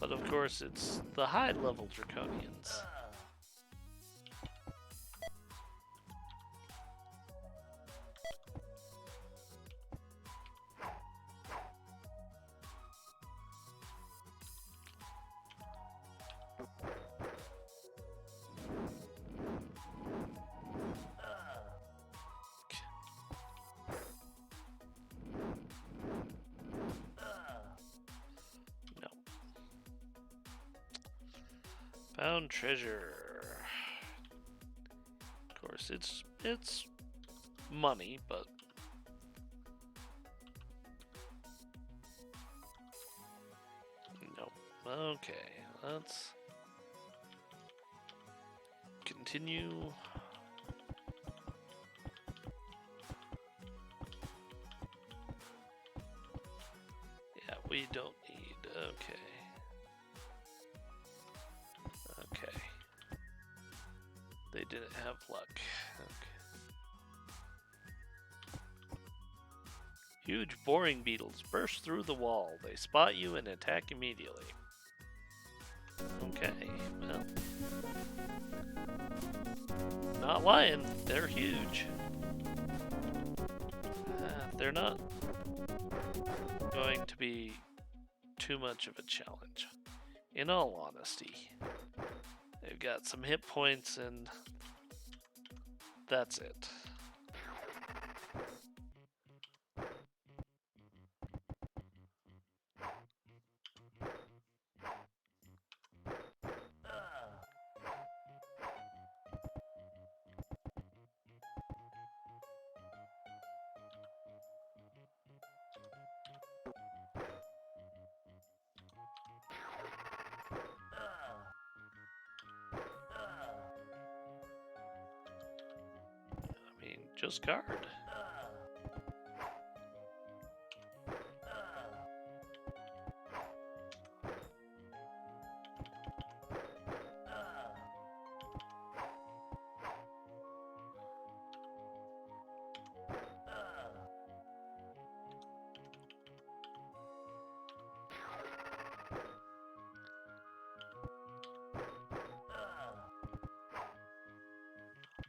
But of course, it's the high-level draconians. Found treasure. Of course, it's money, but no. Okay, let's continue. Yeah, we don't need. Okay. Okay. They didn't have luck. Okay. Huge boring beetles burst through the wall. They spot you and attack immediately. Okay, well. Not lying, they're huge. They're not going to be too much of a challenge. In all honesty. They've got some hit points and that's it. Just guard.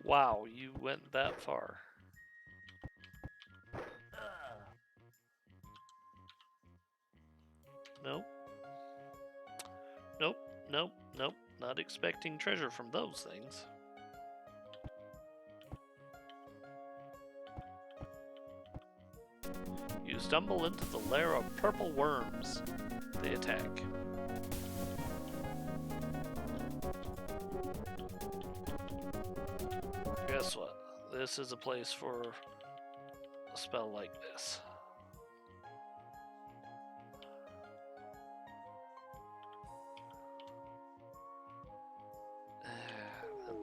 Wow, you went that far. Nope. Nope, nope, nope. Not expecting treasure from those things. You stumble into the lair of purple worms. They attack. Guess what? This is a place for a spell like this.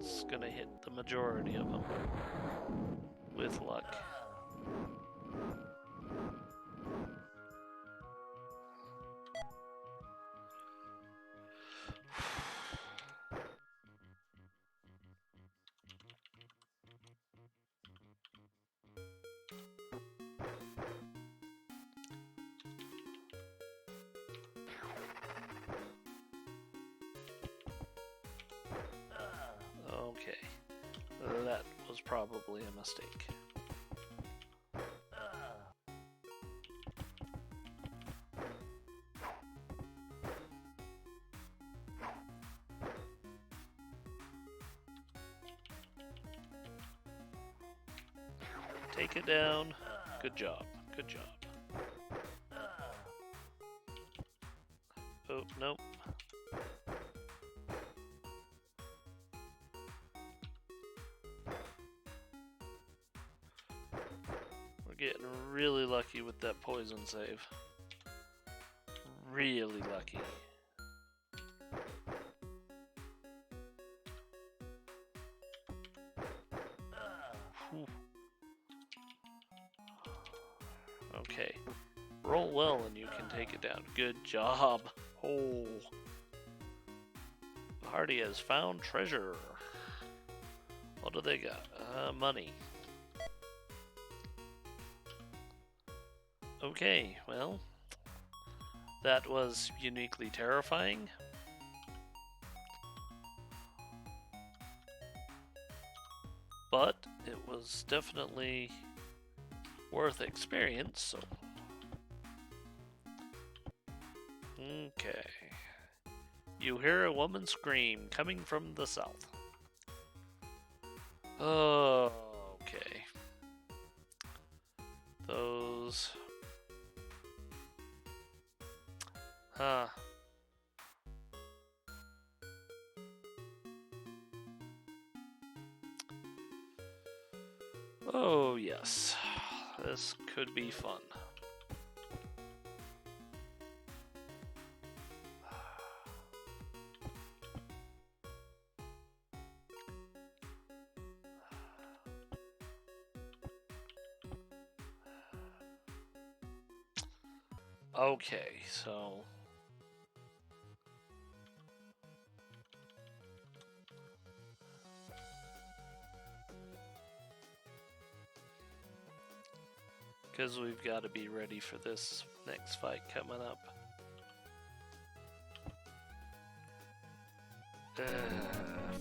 It's gonna hit the majority of them with luck. Okay, that was probably a mistake. Take it down. Good job. Good job. Oh, nope. We're getting really lucky with that poison save. Really lucky. Okay. Roll well and you can take it down. Good job. Oh. Party has found treasure. What do they got? Money. Okay, well, that was uniquely terrifying. But it was definitely worth experience, so. Okay. You hear a woman scream coming from the south. Oh, okay. Those. Huh. Oh, yes. This could be fun. Okay, so because we've got to be ready for this next fight coming up.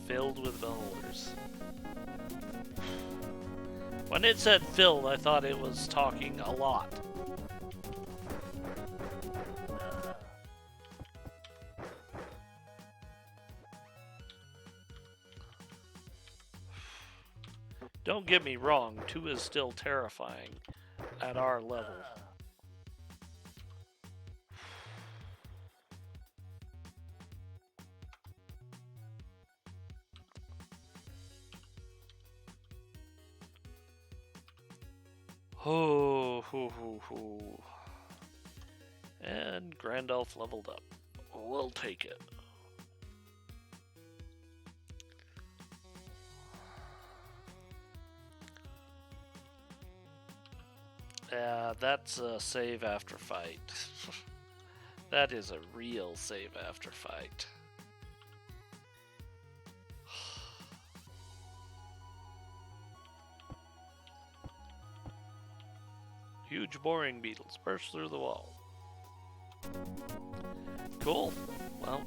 Filled with beholders. When it said filled, I thought it was talking a lot. Don't get me wrong, 2 is still terrifying at our level. Oh, ho. And Grandalf leveled up. We'll take it. Yeah, that's a save after fight. That is a real save after fight. Huge boring beetles burst through the wall. Cool. Well.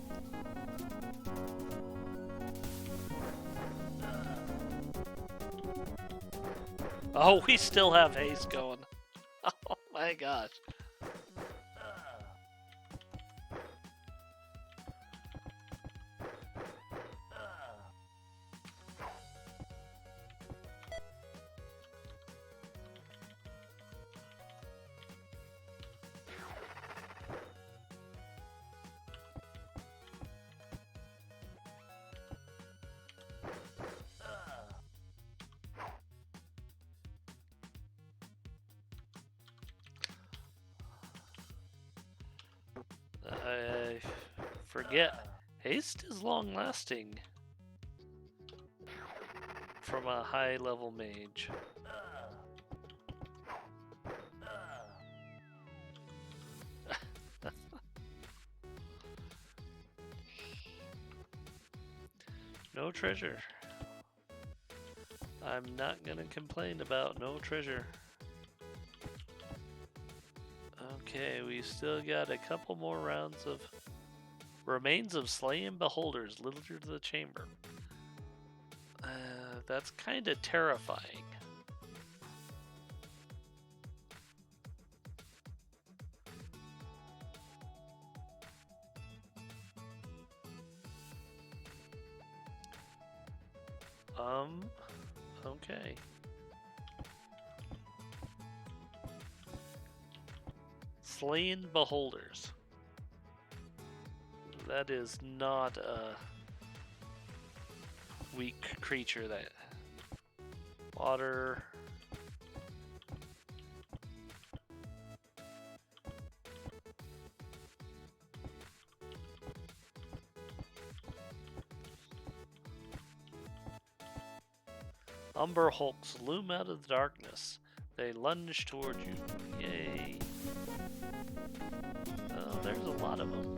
Oh, we still have haste going. Oh my gosh. I forget. Haste is long lasting from a high level mage. No treasure. I'm not gonna complain about no treasure. Okay, we still got a couple more rounds of remains of slain beholders littered to the chamber. That's kind of terrifying. Okay. Slain beholders. That is not a weak creature. That water. Umber hulks loom out of the darkness. They lunge toward you. Yay. Oh, there's a lot of them.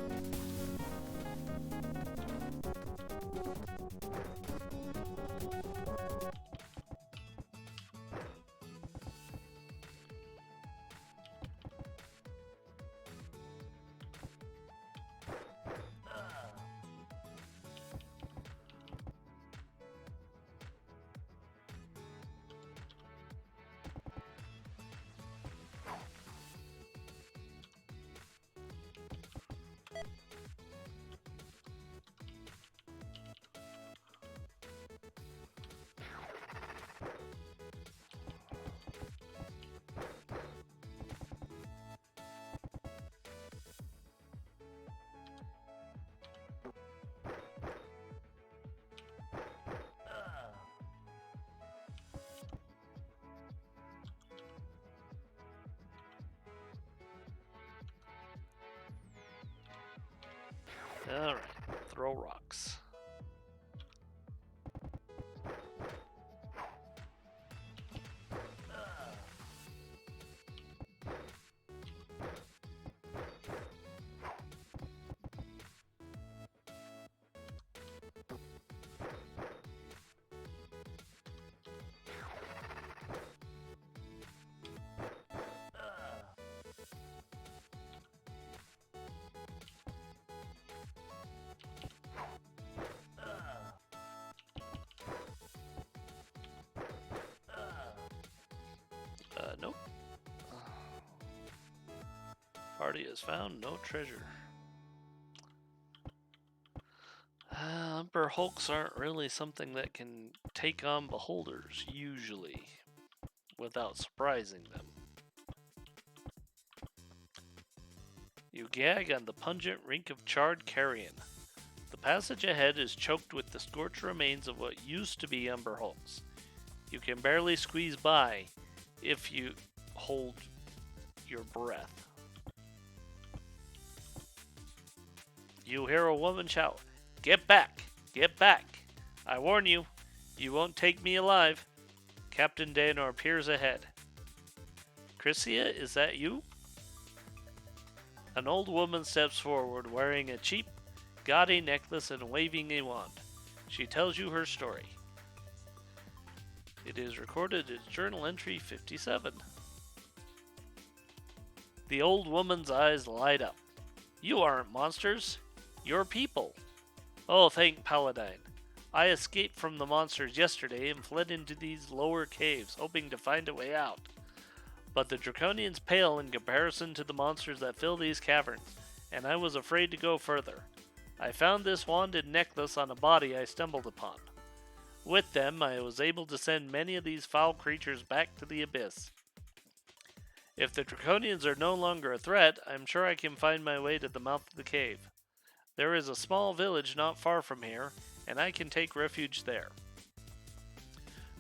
Alright, throw rocks. Nope. Party has found no treasure. Emperor Hulks aren't really something that can take on beholders, usually, without surprising them. You gag on the pungent reek of charred carrion. The passage ahead is choked with the scorched remains of what used to be Ember Hulks. You can barely squeeze by if you hold your breath. You hear a woman shout, "Get back! Get back! I warn you, you won't take me alive." Captain Daenor appears ahead. "Chrysia, is that you?" An old woman steps forward wearing a cheap, gaudy necklace and waving a wand. She tells you her story. It is recorded as Journal Entry 57. The old woman's eyes light up. "You aren't monsters. You're people." "Oh, thank Paladine. I escaped from the monsters yesterday and fled into these lower caves, hoping to find a way out. But the Draconians pale in comparison to the monsters that fill these caverns, and I was afraid to go further. I found this wand and necklace on a body I stumbled upon. With them, I was able to send many of these foul creatures back to the abyss. If the Draconians are no longer a threat, I'm sure I can find my way to the mouth of the cave. There is a small village not far from here, and I can take refuge there.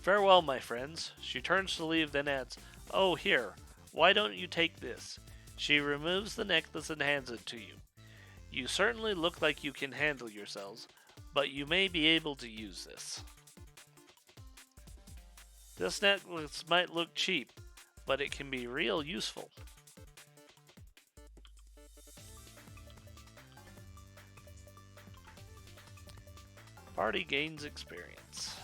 Farewell, my friends." She turns to leave, then adds, "Oh, here, why don't you take this?" She removes the necklace and hands it to you. "You certainly look like you can handle yourselves, but you may be able to use this. This necklace might look cheap, but it can be real useful." Party gains experience.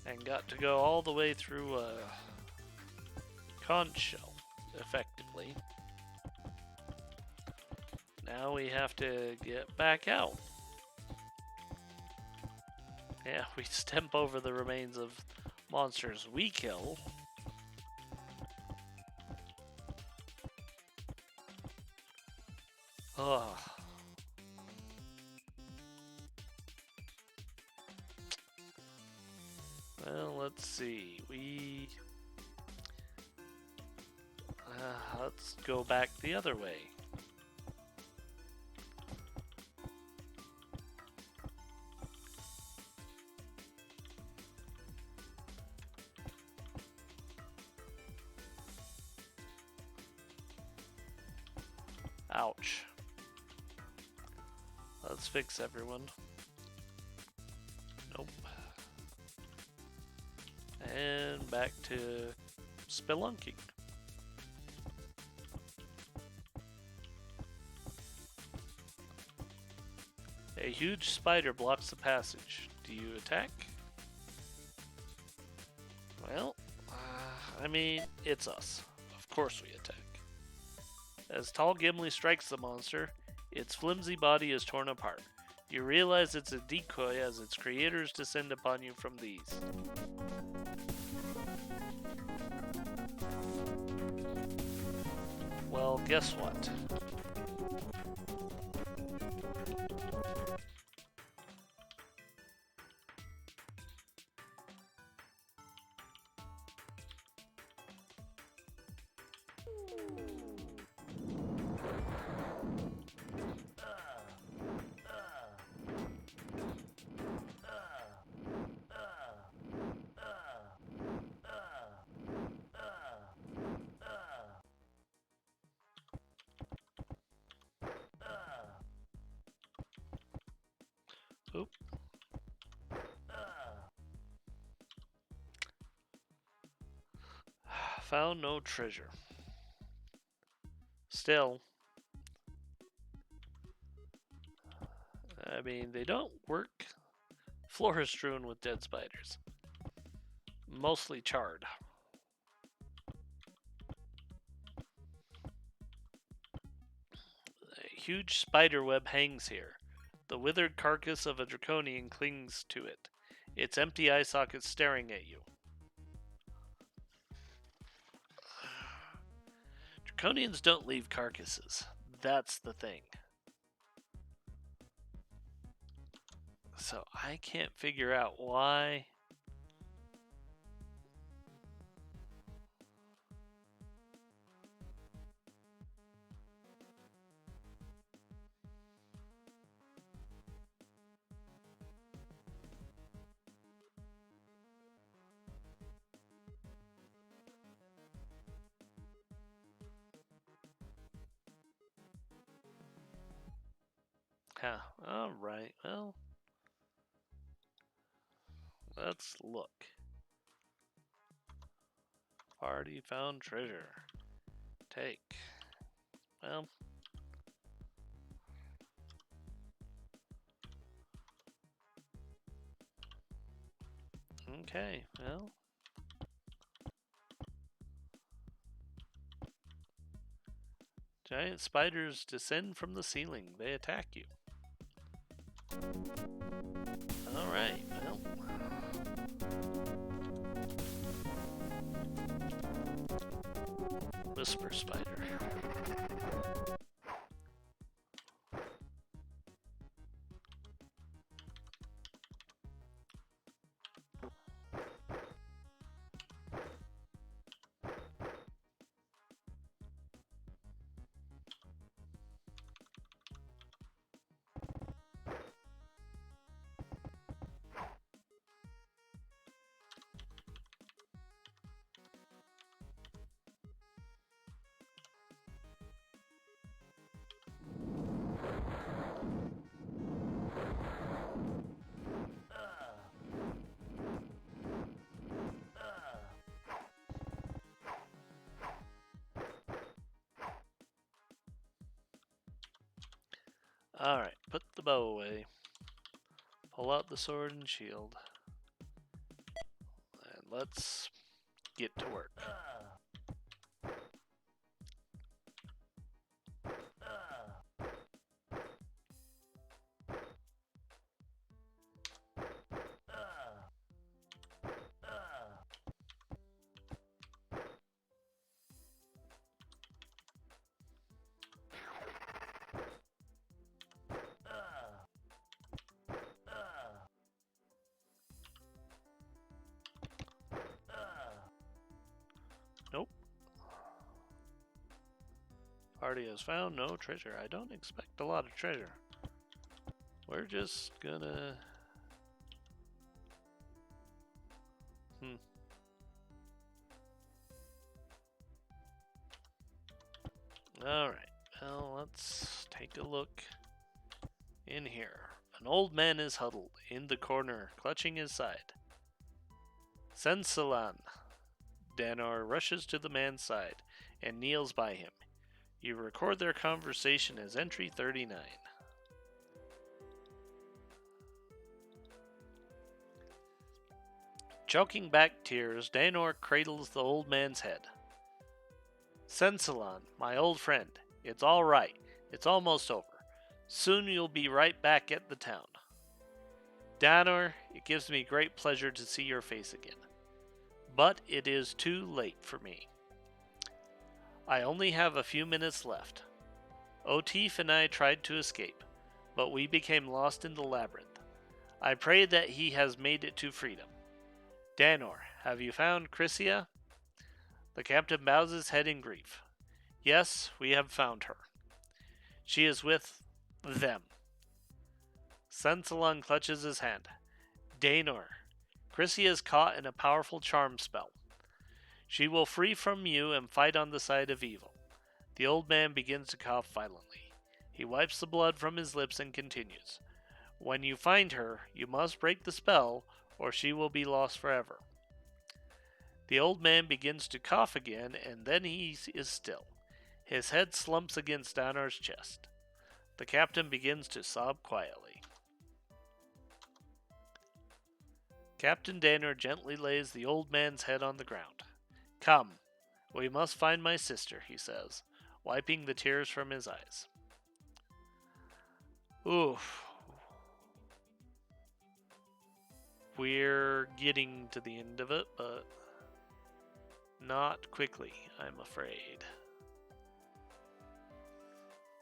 And got to go all the way through a conch shell, effectively. Now we have to get back out. Yeah, we stamp over the remains of monsters we kill. Ugh. Well, let's see. Let's go back the other way. Ouch. Let's fix everyone. Nope. and back to spelunking. A huge spider blocks the passage. Do you attack? Well, I mean, it's us. Of course we attack. As Tall Gimli strikes the monster, its flimsy body is torn apart. You realize it's a decoy as its creators descend upon you from the east. Well, guess what? Oop. Found no treasure. Still, I mean, they don't work. Floor is strewn with dead spiders. Mostly charred. A huge spider web hangs here. The withered carcass of a draconian clings to it, its empty eye sockets staring at you. Draconians don't leave carcasses. That's the thing. So I can't figure out why. Huh. Alright, well. Let's look. Party found treasure. Take. Well. Okay, well. Giant spiders descend from the ceiling. They attack you. Alright, well. Whisper spider. Alright, put the bow away. Pull out the sword and shield. And let's get to work. Nope. Party has found no treasure. I don't expect a lot of treasure. We're just gonna... Alright, well, let's take a look in here. An old man is huddled in the corner, clutching his side. Sensalan. Danor rushes to the man's side and kneels by him. You record their conversation as entry 39. Choking back tears, Danor cradles the old man's head. Sensalan, my old friend, it's all right. It's almost over. Soon you'll be right back at the town. Danor, it gives me great pleasure to see your face again. But it is too late for me. I only have a few minutes left. Otif and I tried to escape, but we became lost in the labyrinth. I pray that he has made it to freedom. Danor, have you found Chrysia? The captain bows his head in grief. Yes, we have found her. She is with them. Sensalan clutches his hand. Danor, Chrysia is caught in a powerful charm spell. She will free from you and fight on the side of evil. The old man begins to cough violently. He wipes the blood from his lips and continues. When you find her, you must break the spell, or she will be lost forever. The old man begins to cough again, and then he is still. His head slumps against Danor's chest. The captain begins to sob quietly. Captain Danor gently lays the old man's head on the ground. Come, we must find my sister, he says, wiping the tears from his eyes. Oof. We're getting to the end of it, but not quickly, I'm afraid.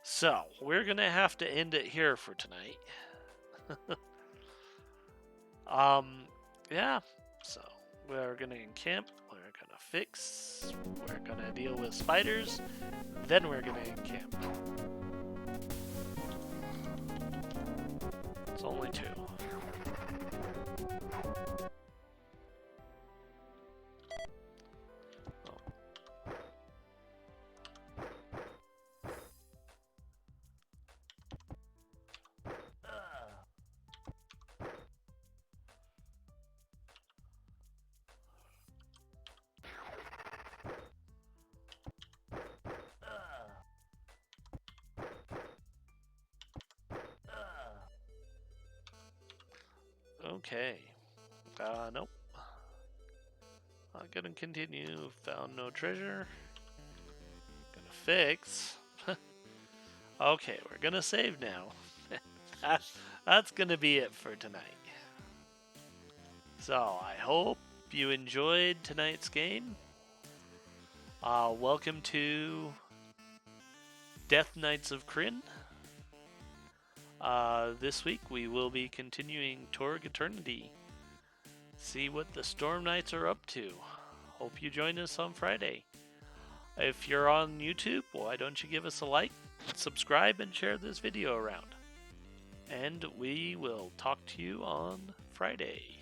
So, we're going to have to end it here for tonight. Yeah, so we're going to encamp, we're going to fix, we're going to deal with spiders, then we're going to encamp. It's only 2. Okay. Nope. I'm gonna continue. Found no treasure. Gonna fix. Okay, we're gonna save now. That's gonna be it for tonight. So, I hope you enjoyed tonight's game. Welcome to Death Knights of Krynn. This week we will be continuing Torg Eternity. See what the Storm Knights are up to. Hope you join us on Friday. If you're on YouTube, why don't you give us a like, subscribe, and share this video around. And we will talk to you on Friday.